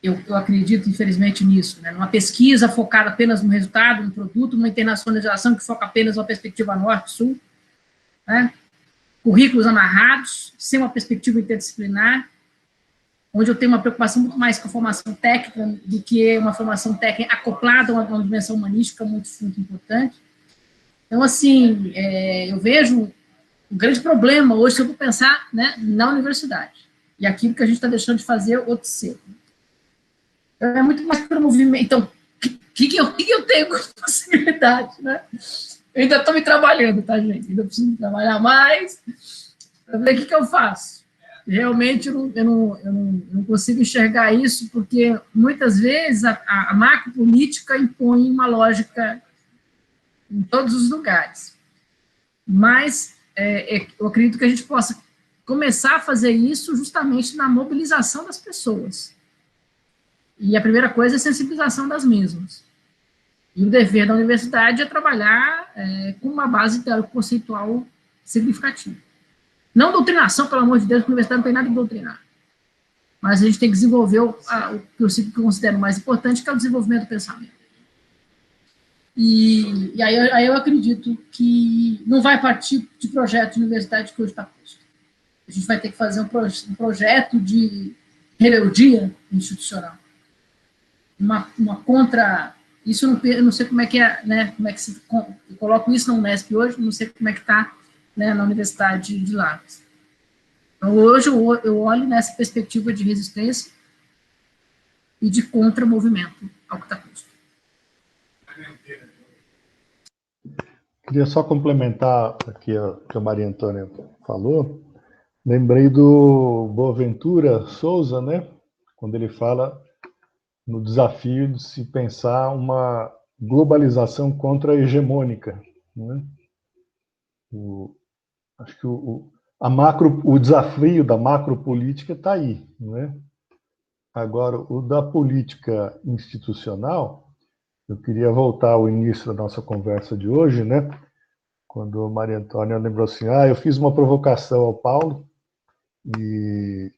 Speaker 3: Eu acredito, infelizmente, nisso, né? Numa pesquisa focada apenas no resultado, no produto, uma internacionalização que foca apenas na perspectiva norte-sul, né? Currículos amarrados, sem uma perspectiva interdisciplinar, onde eu tenho uma preocupação muito mais com a formação técnica do que uma formação técnica acoplada a uma dimensão humanística muito, muito importante. Então, assim, eu vejo um grande problema hoje se eu vou pensar, né, na universidade, e aquilo que a gente está deixando de fazer ou de ser. É muito mais para o movimento. Então, o que eu tenho como possibilidade, né? Eu ainda estou me trabalhando, tá, gente? Ainda preciso trabalhar mais para ver o que eu faço. Realmente, eu não consigo enxergar isso, porque muitas vezes a macropolítica impõe uma lógica em todos os lugares. Mas eu acredito que a gente possa começar a fazer isso justamente na mobilização das pessoas. E a primeira coisa é a sensibilização das mesmas. E o dever da universidade é trabalhar com uma base teórico-conceitual significativa. Não doutrinação, pelo amor de Deus, porque a universidade não tem nada de doutrinar. Mas a gente tem que desenvolver o que eu considero mais importante, que é o desenvolvimento do pensamento. E aí eu acredito que não vai partir de projeto de universidade que hoje está posto. A gente vai ter que fazer um projeto de rebeldia institucional. Uma contra... Isso eu não sei como é que é, né? Como é que eu coloco isso na Unesp hoje, não sei como é que está, né, na Universidade de Lavras. Então, hoje eu olho nessa perspectiva de resistência e de contra-movimento ao que está posto.
Speaker 4: Queria só complementar aqui o que a Maria Antônia falou. Lembrei do Boaventura Souza, né? Quando ele fala no desafio de se pensar uma globalização contra-hegemônica, né? Acho que o desafio da macropolítica está aí, né? Agora, o da política institucional, eu queria voltar ao início da nossa conversa de hoje, né? Quando a Maria Antônia lembrou assim, eu fiz uma provocação ao Paulo e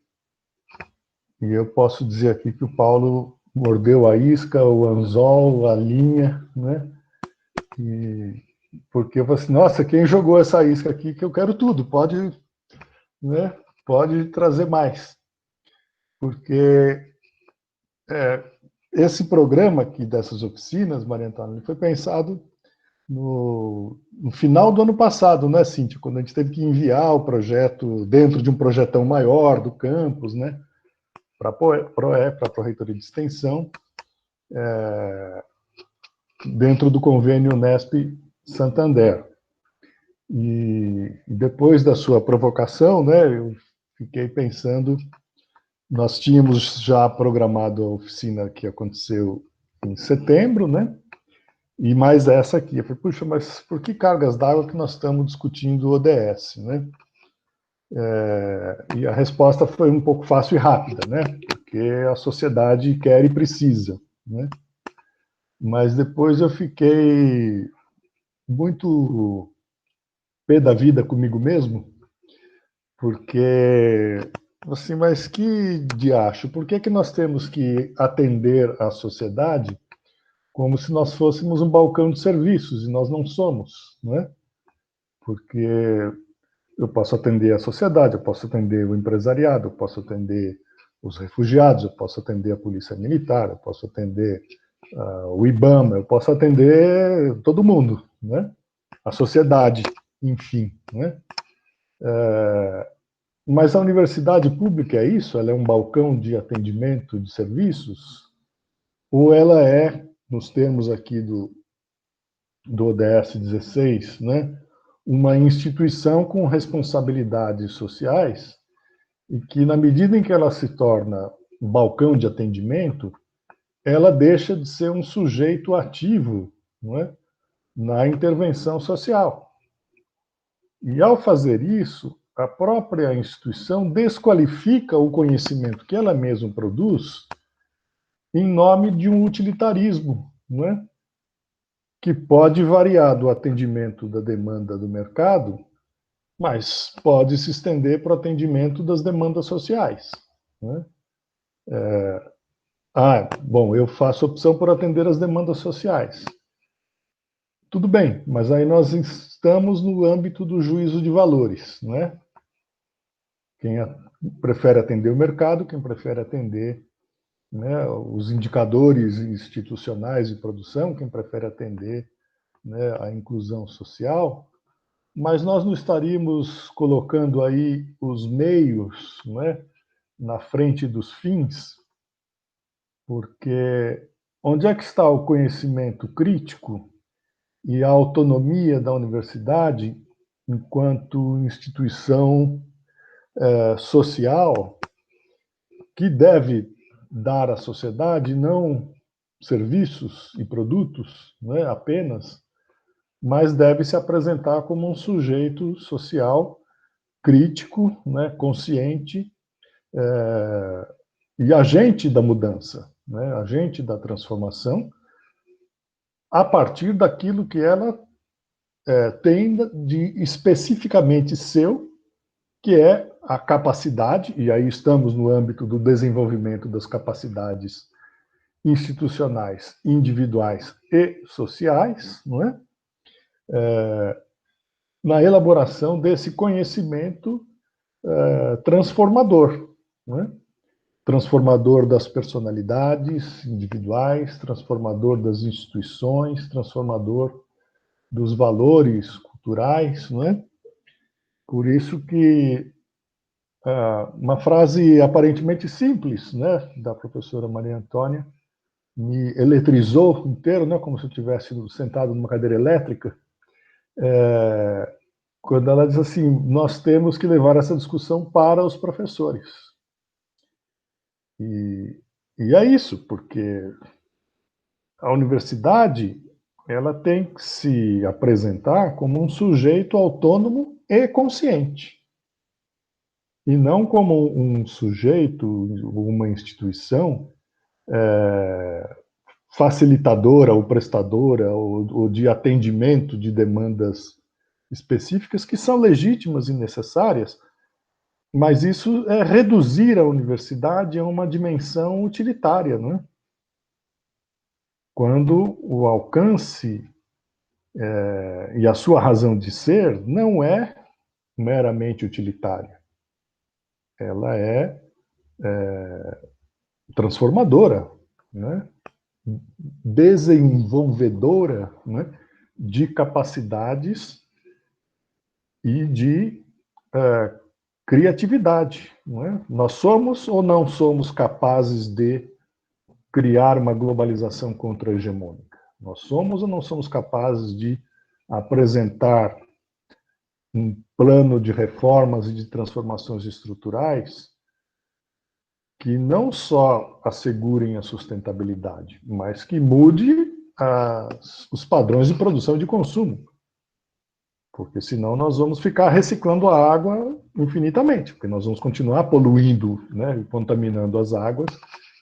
Speaker 4: eu posso dizer aqui que o Paulo mordeu a isca, o anzol, a linha, né? Porque eu falei assim, nossa, quem jogou essa isca aqui que eu quero tudo, pode, né? Pode trazer mais. Porque esse programa aqui dessas oficinas, Maria Antônia, foi pensado no final do ano passado, né, Cíntia? Quando a gente teve que enviar o projeto dentro de um projetão maior do campus, né, para a PROE, para a Pró-Reitoria de Extensão, dentro do convênio Unesp Santander. E depois da sua provocação, né, eu fiquei pensando, nós tínhamos já programado a oficina que aconteceu em setembro, né, e mais essa aqui. Eu falei, puxa, mas por que cargas d'água que nós estamos discutindo o ODS, né? E a resposta foi um pouco fácil e rápida, né? Porque a sociedade quer e precisa, né? Mas depois eu fiquei muito pé da vida comigo mesmo, porque, assim, mas que diacho, por que nós temos que atender a sociedade como se nós fôssemos um balcão de serviços, e nós não somos, né? Porque eu posso atender a sociedade, eu posso atender o empresariado, eu posso atender os refugiados, eu posso atender a polícia militar, eu posso atender o IBAMA, eu posso atender todo mundo, né? A sociedade, enfim, né? Mas a universidade pública é isso? Ela é um balcão de atendimento de serviços? Ou ela é, nos termos aqui do ODS 16, né, uma instituição com responsabilidades sociais e que, na medida em que ela se torna um balcão de atendimento, ela deixa de ser um sujeito ativo, não é, na intervenção social. E, ao fazer isso, a própria instituição desqualifica o conhecimento que ela mesma produz em nome de um utilitarismo, não é? Que pode variar do atendimento da demanda do mercado, mas pode se estender para o atendimento das demandas sociais, né? Bom, eu faço opção por atender as demandas sociais. Tudo bem, mas aí nós estamos no âmbito do juízo de valores, né? Quem prefere atender o mercado, quem prefere atender, né, os indicadores institucionais de produção, quem prefere atender, né, a inclusão social, mas nós não estaríamos colocando aí os meios, né, na frente dos fins, porque onde é que está o conhecimento crítico e a autonomia da universidade enquanto instituição social que deve dar à sociedade não serviços e produtos, né, apenas, mas deve se apresentar como um sujeito social crítico, né, consciente, e agente da mudança, né, agente da transformação, a partir daquilo que ela tem de especificamente seu, que é a capacidade, e aí estamos no âmbito do desenvolvimento das capacidades institucionais, individuais e sociais, não é? Na elaboração desse conhecimento transformador, não é? Transformador das personalidades individuais, transformador das instituições, transformador dos valores culturais, não é? Por isso que uma frase aparentemente simples, né, da professora Maria Antônia, me eletrizou inteiro, né, como se eu tivesse sentado numa cadeira elétrica, quando ela diz assim, nós temos que levar essa discussão para os professores. E é isso, porque a universidade ela tem que se apresentar como um sujeito autônomo e consciente, e não como um sujeito, uma instituição facilitadora ou prestadora ou de atendimento de demandas específicas que são legítimas e necessárias, mas isso é reduzir a universidade a uma dimensão utilitária, não é? Quando o alcance e a sua razão de ser não é meramente utilitária. Ela é transformadora, né? Desenvolvedora, né? De capacidades e de criatividade. Não é? Nós somos ou não somos capazes de criar uma globalização contra-hegemônica? Nós somos ou não somos capazes de apresentar um plano de reformas e de transformações estruturais que não só assegurem a sustentabilidade, mas que mude os padrões de produção e de consumo? Porque senão nós vamos ficar reciclando a água infinitamente, porque nós vamos continuar poluindo, né, contaminando as águas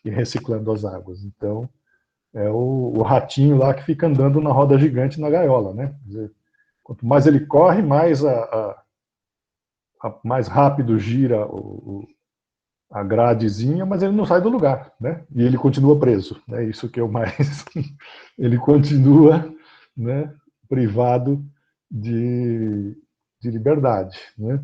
Speaker 4: e reciclando as águas. Então, é o ratinho lá que fica andando na roda gigante na gaiola, né? Quer dizer, quanto mais ele corre, mais mais rápido gira a gradezinha, mas ele não sai do lugar, né? E ele continua preso, né? Isso que é o mais... ele continua, né, privado de liberdade, né?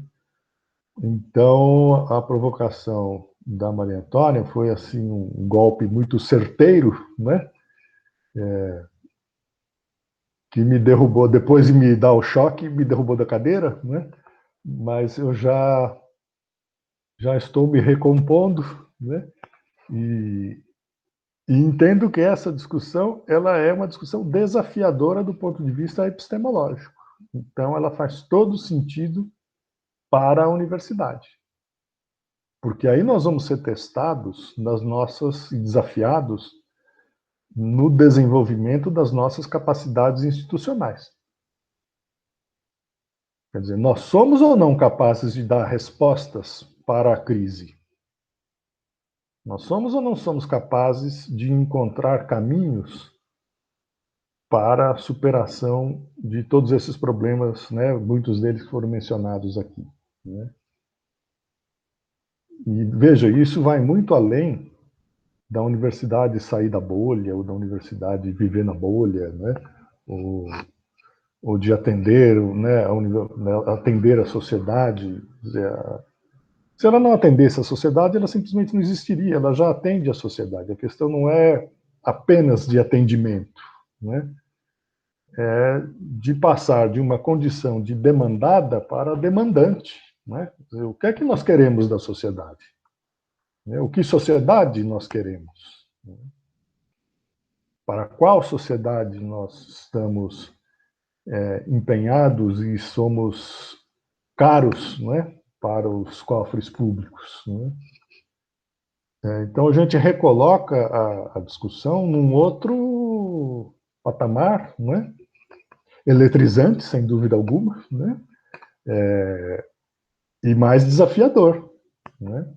Speaker 4: Então, a provocação da Maria Antônia foi assim um golpe muito certeiro, né? Que me derrubou, depois de me dar o choque, me derrubou da cadeira, né? Mas eu já estou me recompondo, né? E entendo que essa discussão ela é uma discussão desafiadora do ponto de vista epistemológico. Então, ela faz todo sentido para a universidade. Porque aí nós vamos ser testados nas nossas, desafiados no desenvolvimento das nossas capacidades institucionais. Quer dizer, nós somos ou não capazes de dar respostas para a crise? Nós somos ou não somos capazes de encontrar caminhos para a superação de todos esses problemas, né? Muitos deles foram mencionados aqui, né? E veja, isso vai muito além da universidade sair da bolha, ou da universidade viver na bolha, né? Ou de atender, né, atender a sociedade. Se ela não atendesse a sociedade, ela simplesmente não existiria, ela já atende a sociedade. A questão não é apenas de atendimento, né? É de passar de uma condição de demandada para demandante, né? O que é que nós queremos da sociedade? O que sociedade nós queremos? Para qual sociedade nós estamos empenhados e somos caros, né, para os cofres públicos, né? Então a gente recoloca a discussão num outro patamar, né? Eletrizante, sem dúvida alguma, né? E mais desafiador, né?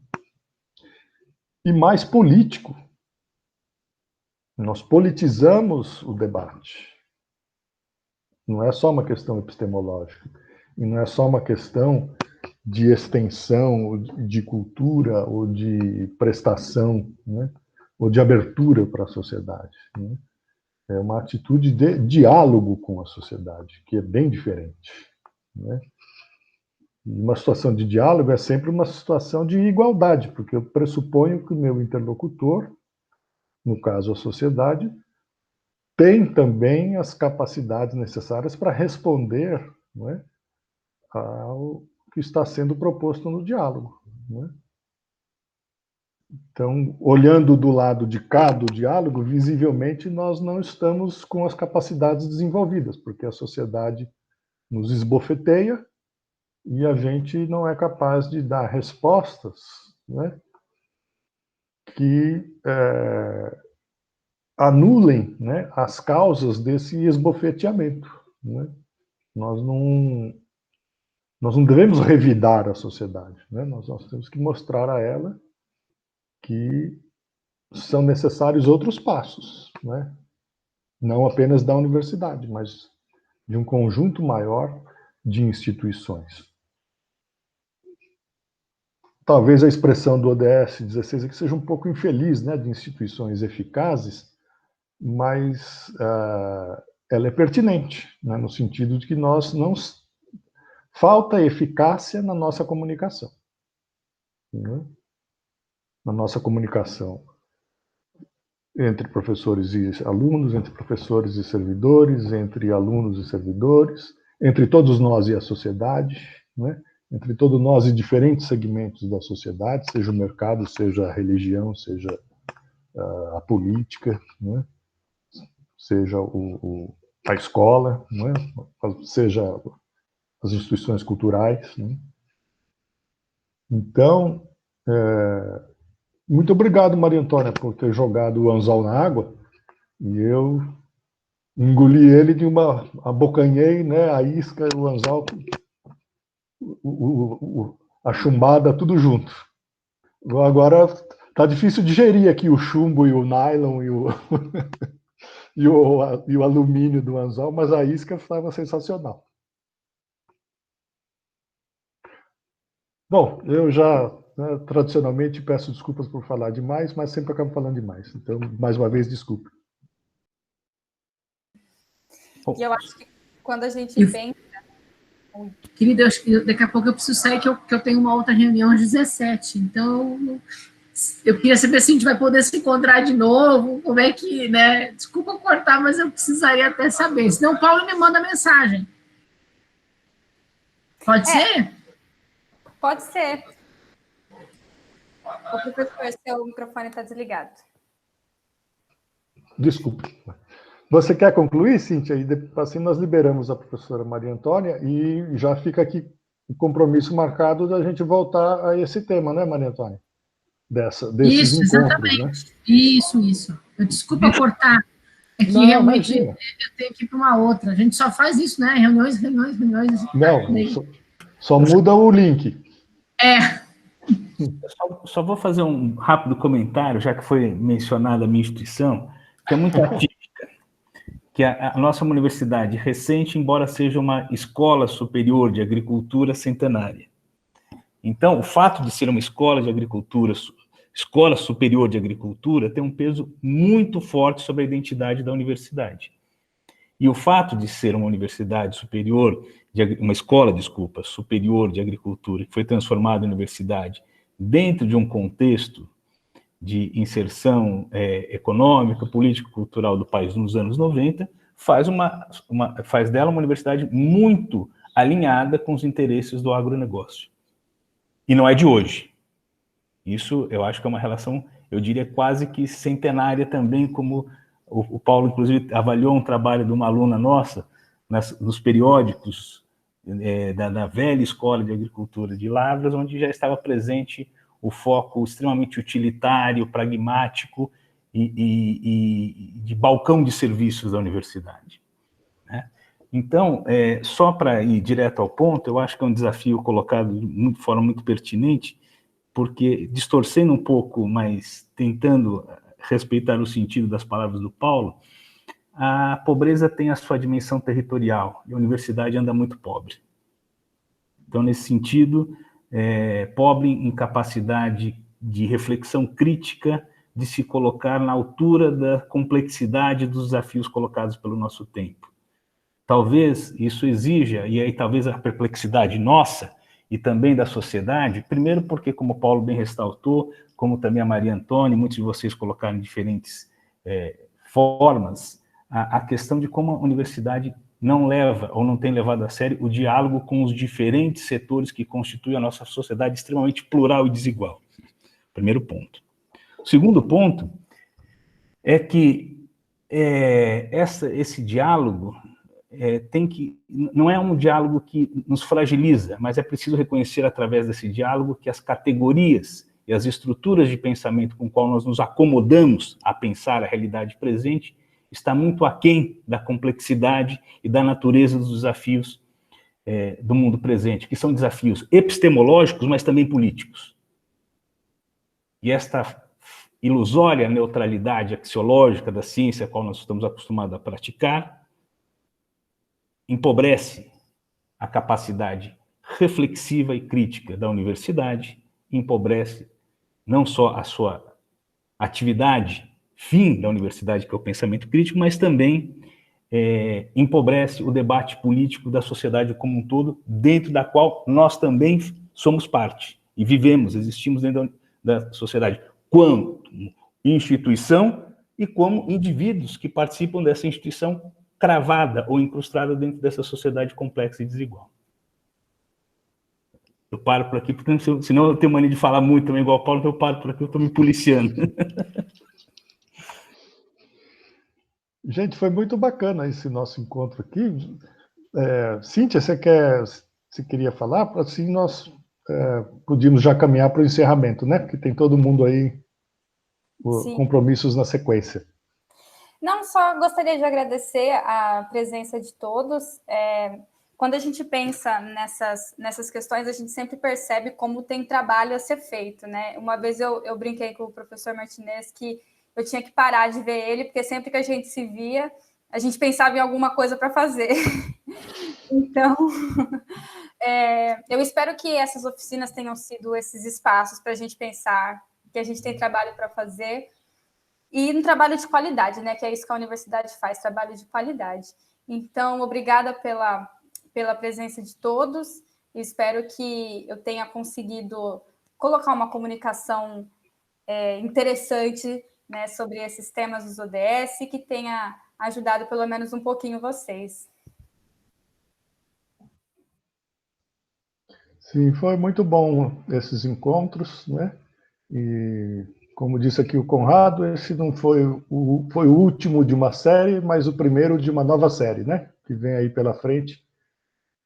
Speaker 4: E mais político. Nós politizamos o debate. Não é só uma questão epistemológica, e não é só uma questão de extensão, de cultura, ou de prestação, né? Ou de abertura para a sociedade, né? É uma atitude de diálogo com a sociedade, que é bem diferente, né? E uma situação de diálogo é sempre uma situação de igualdade, porque eu pressuponho que o meu interlocutor, no caso a sociedade, tem também as capacidades necessárias para responder, não é, ao que está sendo proposto no diálogo, né? Então, olhando do lado de cá do diálogo, visivelmente nós não estamos com as capacidades desenvolvidas, porque a sociedade nos esbofeteia e a gente não é capaz de dar respostas, né, que anulem, né, as causas desse esbofeteamento, né? Nós não devemos revidar a sociedade, né? Nós temos que mostrar a ela que são necessários outros passos, né? Não apenas da universidade, mas de um conjunto maior de instituições. Talvez a expressão do ODS 16 aqui seja um pouco infeliz, né, de instituições eficazes, mas ela é pertinente, né, no sentido de que falta eficácia na nossa comunicação, né? Na nossa comunicação entre professores e alunos, entre professores e servidores, entre alunos e servidores, entre todos nós e a sociedade, né? Entre todos nós e diferentes segmentos da sociedade, seja o mercado, seja a religião, seja a política, né? Seja a escola, né? Seja as instituições culturais, né? Então, muito obrigado, Maria Antônia, por ter jogado o anzol na água, e eu engoli ele abocanhei, né, a isca, o anzol, a chumbada, tudo junto. Agora tá difícil digerir aqui o chumbo e o nylon e o alumínio do anzol, mas a isca estava sensacional. Bom, eu já, né, tradicionalmente peço desculpas por falar demais, mas sempre acabo falando demais. Então, mais uma vez, desculpe.
Speaker 1: E eu acho que quando a gente pensa...
Speaker 3: Querida, daqui a pouco eu preciso sair, que eu tenho uma outra reunião às 17. Então, eu queria saber se a gente vai poder se encontrar de novo, como é que, né? Desculpa cortar, mas eu precisaria até saber. Senão o Paulo me manda mensagem. Pode ser?
Speaker 1: Pode ser. O professor, seu microfone está desligado.
Speaker 4: Desculpe. Você quer concluir, Cíntia? E assim nós liberamos a professora Maria Antônia e já fica aqui o compromisso marcado da gente voltar a esse tema, né, Maria Antônia? Desses
Speaker 3: isso,
Speaker 4: encontros,
Speaker 3: exatamente.
Speaker 4: Né?
Speaker 3: Isso. Desculpa cortar. É que realmente eu tenho que ir para uma outra. A gente só faz isso, né? Reuniões.
Speaker 4: Não, só muda o link.
Speaker 5: Só vou fazer um rápido comentário, já que foi mencionada a minha instituição, que é muito atípica, que a nossa universidade recente, embora seja uma escola superior de agricultura centenária. Então, o fato de ser uma escola de agricultura, escola superior de agricultura, tem um peso muito forte sobre a identidade da universidade. E o fato de ser uma universidade superior, uma escola, superior de agricultura, que foi transformada em universidade dentro de um contexto de inserção econômica, político-cultural do país nos anos 90, faz dela uma universidade muito alinhada com os interesses do agronegócio. E não é de hoje. Isso, eu acho que é uma relação, eu diria, quase que centenária também, como o Paulo, inclusive, avaliou um trabalho de uma aluna nossa, nos periódicos da velha Escola de Agricultura de Lavras, onde já estava presente o foco extremamente utilitário, pragmático e de balcão de serviços da universidade, né? Então, só para ir direto ao ponto, eu acho que é um desafio colocado de forma muito pertinente, porque, distorcendo um pouco, mas tentando respeitar o sentido das palavras do Paulo, a pobreza tem a sua dimensão territorial, e a universidade anda muito pobre. Então, nesse sentido, pobre em capacidade de reflexão crítica, de se colocar na altura da complexidade dos desafios colocados pelo nosso tempo. Talvez isso exija, e aí talvez a perplexidade nossa e também da sociedade, primeiro porque, como o Paulo bem ressaltou, como também a Maria Antônia, muitos de vocês colocaram em diferentes formas, a questão de como a universidade não leva ou não tem levado a sério o diálogo com os diferentes setores que constituem a nossa sociedade extremamente plural e desigual. Primeiro ponto. O segundo ponto é que esse diálogo não é um diálogo que nos fragiliza, mas é preciso reconhecer através desse diálogo que as categorias e as estruturas de pensamento com qual nós nos acomodamos a pensar a realidade presente está muito aquém da complexidade e da natureza dos desafios do mundo presente, que são desafios epistemológicos, mas também políticos. E esta ilusória neutralidade axiológica da ciência a qual nós estamos acostumados a praticar empobrece a capacidade reflexiva e crítica da universidade, empobrece não só a sua atividade fim da universidade, que é o pensamento crítico, mas também empobrece o debate político da sociedade como um todo, dentro da qual nós também somos parte, e vivemos, existimos dentro da sociedade, como instituição e como indivíduos que participam dessa instituição cravada ou incrustada dentro dessa sociedade complexa e desigual. Eu paro por aqui, porque senão eu tenho mania de falar muito também, igual o Paulo, então eu paro por aqui, eu estou me policiando.
Speaker 4: Gente, foi muito bacana esse nosso encontro aqui. Cíntia, você queria falar? Assim nós podíamos já caminhar para o encerramento, né? Porque tem todo mundo aí, compromissos na sequência.
Speaker 1: Não, só gostaria de agradecer a presença de todos. Quando a gente pensa nessas questões, a gente sempre percebe como tem trabalho a ser feito, né? Uma vez eu brinquei com o professor Martinez que eu tinha que parar de ver ele, porque sempre que a gente se via, a gente pensava em alguma coisa para fazer. Então, eu espero que essas oficinas tenham sido esses espaços para a gente pensar que a gente tem trabalho para fazer, e um trabalho de qualidade, né? Que é isso que a universidade faz, trabalho de qualidade. Então, obrigada pela presença de todos. Espero que eu tenha conseguido colocar uma comunicação interessante, né, sobre esses temas dos ODS, que tenha ajudado pelo menos um pouquinho vocês.
Speaker 4: Sim, foi muito bom esses encontros, né? E como disse aqui o Conrado, esse não foi o último de uma série, mas o primeiro de uma nova série, né? Que vem aí pela frente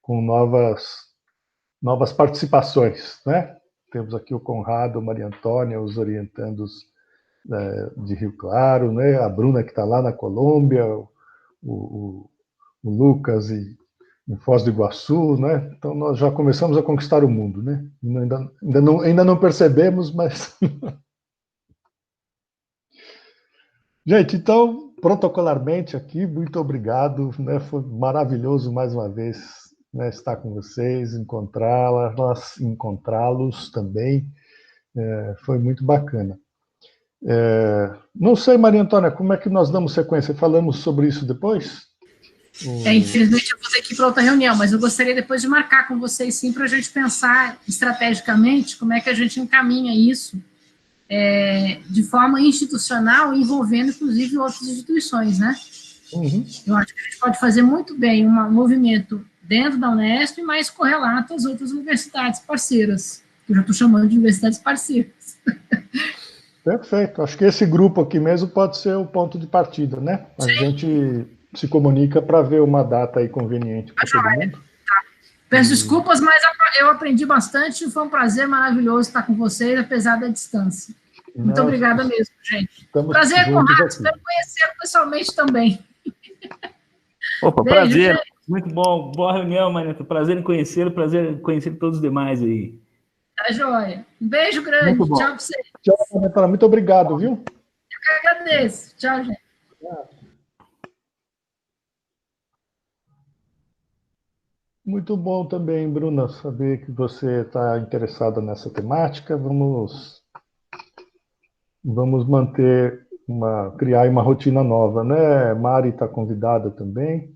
Speaker 4: com novas participações, né? Temos aqui o Conrado, a Maria Antônia, os orientandos de Rio Claro, né? A Bruna que está lá na Colômbia, o Lucas em Foz do Iguaçu, né? Então nós já começamos a conquistar o mundo, né? Ainda não percebemos, mas gente, então protocolarmente aqui, muito obrigado, né? Foi maravilhoso mais uma vez, né, estar com vocês, encontrá-los também, foi muito bacana. Não sei, Maria Antônia, como é que nós damos sequência? Falamos sobre isso depois?
Speaker 3: Infelizmente eu vou ter que ir para outra reunião, mas eu gostaria depois de marcar com vocês, sim, para a gente pensar estrategicamente como é que a gente encaminha isso de forma institucional, envolvendo, inclusive, outras instituições, né?
Speaker 4: Uhum.
Speaker 3: Eu acho que a gente pode fazer muito bem um movimento dentro da Unesp, mas correlato às outras universidades parceiras. Eu já estou chamando de universidades parceiras.
Speaker 4: Perfeito. Acho que esse grupo aqui mesmo pode ser o ponto de partida, né? A gente se comunica para ver uma data aí conveniente para todo mundo.
Speaker 3: Tá. Peço desculpas, mas eu aprendi bastante e foi um prazer maravilhoso estar com vocês, apesar da distância. Muito obrigada mesmo, gente. Prazer, Conrado. Espero conhecê-lo pessoalmente também.
Speaker 5: Opa, beijo, prazer. Gente. Muito bom. Boa reunião, Maneta. Prazer em conhecê-lo, prazer em conhecer todos os demais aí.
Speaker 3: Tá joia. Um beijo grande. Tchau para você.
Speaker 4: Tchau, Maneta. Muito obrigado, viu?
Speaker 3: Eu que agradeço. Tchau, gente.
Speaker 4: Muito bom também, Bruna, saber que você está interessada nessa temática. Vamos criar uma rotina nova, né? Mari está convidada também.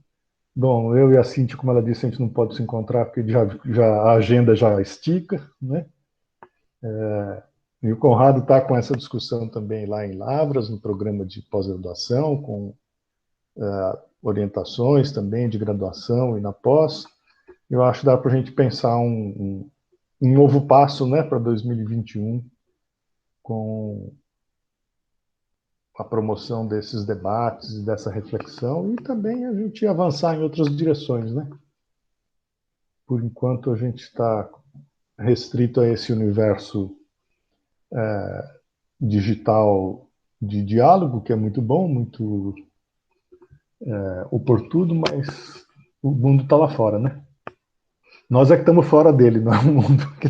Speaker 4: Bom, eu e a Cintia, como ela disse, a gente não pode se encontrar porque a agenda já estica, né? E o Conrado está com essa discussão também lá em Lavras, no programa de pós-graduação, com orientações também de graduação e na pós. Eu acho que dá para a gente pensar um novo passo, né, para 2021, com a promoção desses debates e dessa reflexão, e também a gente avançar em outras direções, né? Por enquanto, a gente está restrito a esse universo digital de diálogo, que é muito bom, muito oportuno, mas o mundo está lá fora, né? Nós é que estamos fora dele, não é o mundo que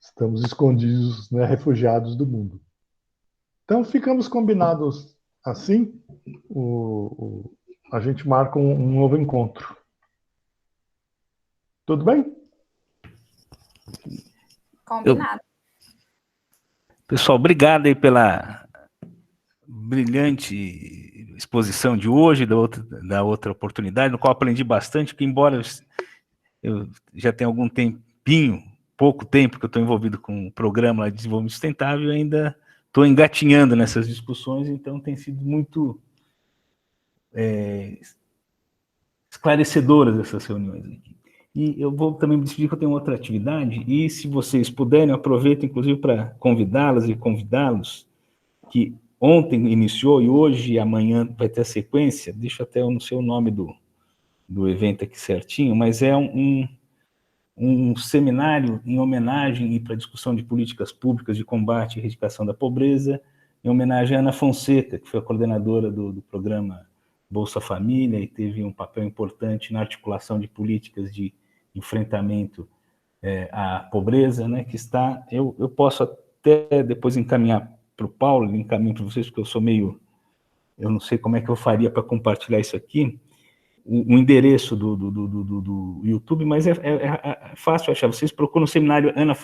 Speaker 4: estamos escondidos, né, refugiados do mundo. Então, ficamos combinados assim, a gente marca um novo encontro. Tudo bem?
Speaker 1: Combinado.
Speaker 5: Pessoal, obrigado aí pela brilhante exposição de hoje, da outra oportunidade, no qual aprendi bastante, que embora eu já tenha algum tempinho, pouco tempo que eu estou envolvido com o programa de desenvolvimento sustentável, ainda estou engatinhando nessas discussões, então tem sido muito esclarecedoras essas reuniões aqui. E eu vou também me despedir que eu tenho outra atividade, e se vocês puderem, eu aproveito inclusive para convidá-las e convidá-los, que ontem iniciou e hoje e amanhã vai ter a sequência, deixa até eu não sei o nome do evento aqui certinho, mas é um seminário em homenagem e para discussão de políticas públicas de combate e erradicação da pobreza, em homenagem à Ana Fonseca, que foi a coordenadora do programa Bolsa Família e teve um papel importante na articulação de políticas de enfrentamento à pobreza, né, que está, eu posso até depois encaminhar para o Paulo, encaminho para vocês, porque eu não sei como é que eu faria para compartilhar isso aqui, o endereço do YouTube, mas é fácil achar. Vocês procuram o seminário Ana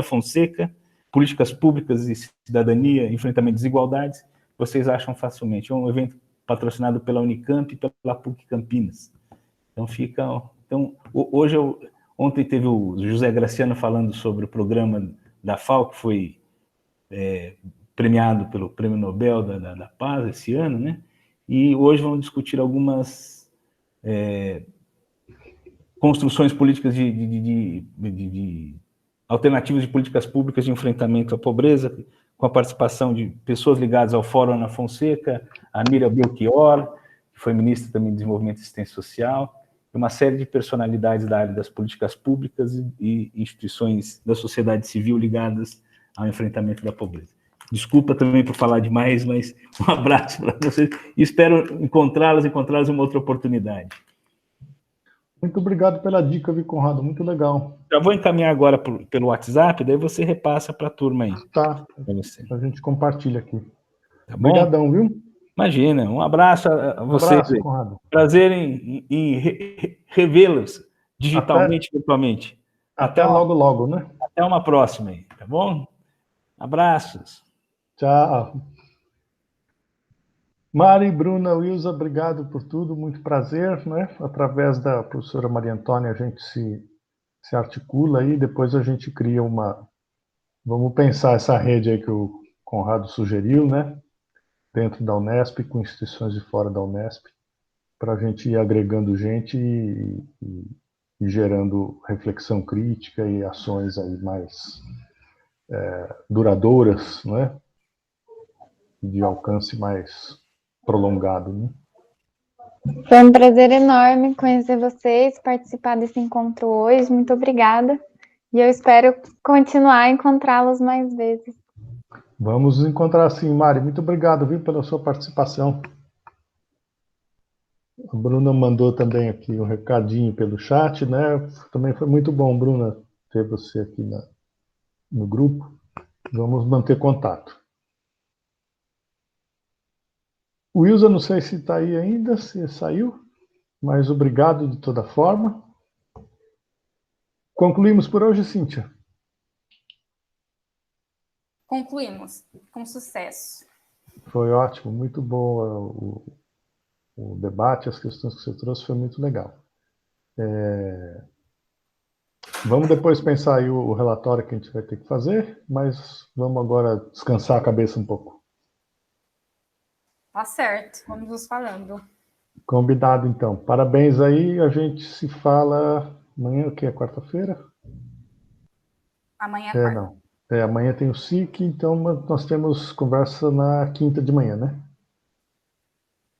Speaker 5: Fonseca, Políticas Públicas e Cidadania, Enfrentamento de Desigualdades, vocês acham facilmente. É um evento patrocinado pela Unicamp e pela PUC Campinas. Então ontem teve o José Graciano falando sobre o programa da FAO, que foi premiado pelo Prêmio Nobel da Paz esse ano, né? E hoje vamos discutir algumas construções políticas de alternativas de políticas públicas de enfrentamento à pobreza, com a participação de pessoas ligadas ao Fórum Ana Fonseca, a Miriam Belchior, que foi ministra também de Desenvolvimento e Assistência Social, e uma série de personalidades da área das políticas públicas e instituições da sociedade civil ligadas ao enfrentamento da pobreza. Desculpa também por falar demais, mas um abraço para vocês e espero encontrá-las em uma outra oportunidade.
Speaker 4: Muito obrigado pela dica, viu, Conrado? Muito legal.
Speaker 5: Já vou encaminhar agora pelo WhatsApp, daí você repassa para a turma aí.
Speaker 4: Tá, a gente compartilha aqui.
Speaker 5: Tá bom?
Speaker 4: Obrigadão, viu?
Speaker 5: Imagina, um abraço a vocês.
Speaker 4: Um abraço, Conrado.
Speaker 5: Prazer em revê-los digitalmente, virtualmente.
Speaker 4: Até logo, logo, né?
Speaker 5: Até uma próxima aí, tá bom? Abraços.
Speaker 4: Tchau. Mari, Bruna, Wilza, obrigado por tudo, muito prazer, né? Através da professora Maria Antônia a gente se articula aí, depois a gente cria vamos pensar essa rede aí que o Conrado sugeriu, né? Dentro da Unesp, com instituições de fora da Unesp, para a gente ir agregando gente e gerando reflexão crítica e ações aí mais duradouras, né? De alcance mais prolongado, né?
Speaker 7: Foi um prazer enorme conhecer vocês, participar desse encontro hoje. Muito obrigada. E eu espero continuar a encontrá-los mais vezes.
Speaker 4: Vamos nos encontrar sim, Mari. Muito obrigado, viu, pela sua participação. A Bruna mandou também aqui um recadinho pelo chat, né? Também foi muito bom, Bruna, ter você aqui no grupo. Vamos manter contato. O Wilson, não sei se está aí ainda, se saiu, mas obrigado de toda forma. Concluímos por hoje, Cíntia?
Speaker 1: Concluímos com sucesso.
Speaker 4: Foi ótimo, muito bom o debate, as questões que você trouxe, foi muito legal. Vamos depois pensar aí o relatório que a gente vai ter que fazer, mas vamos agora descansar a cabeça um pouco.
Speaker 1: Tá certo, vamos nos falando.
Speaker 4: Combinado, então. Parabéns aí, a gente se fala amanhã, o que é quarta-feira?
Speaker 1: Amanhã é quarta.
Speaker 4: Não. Amanhã tem o SIC, então nós temos conversa na quinta de manhã, né?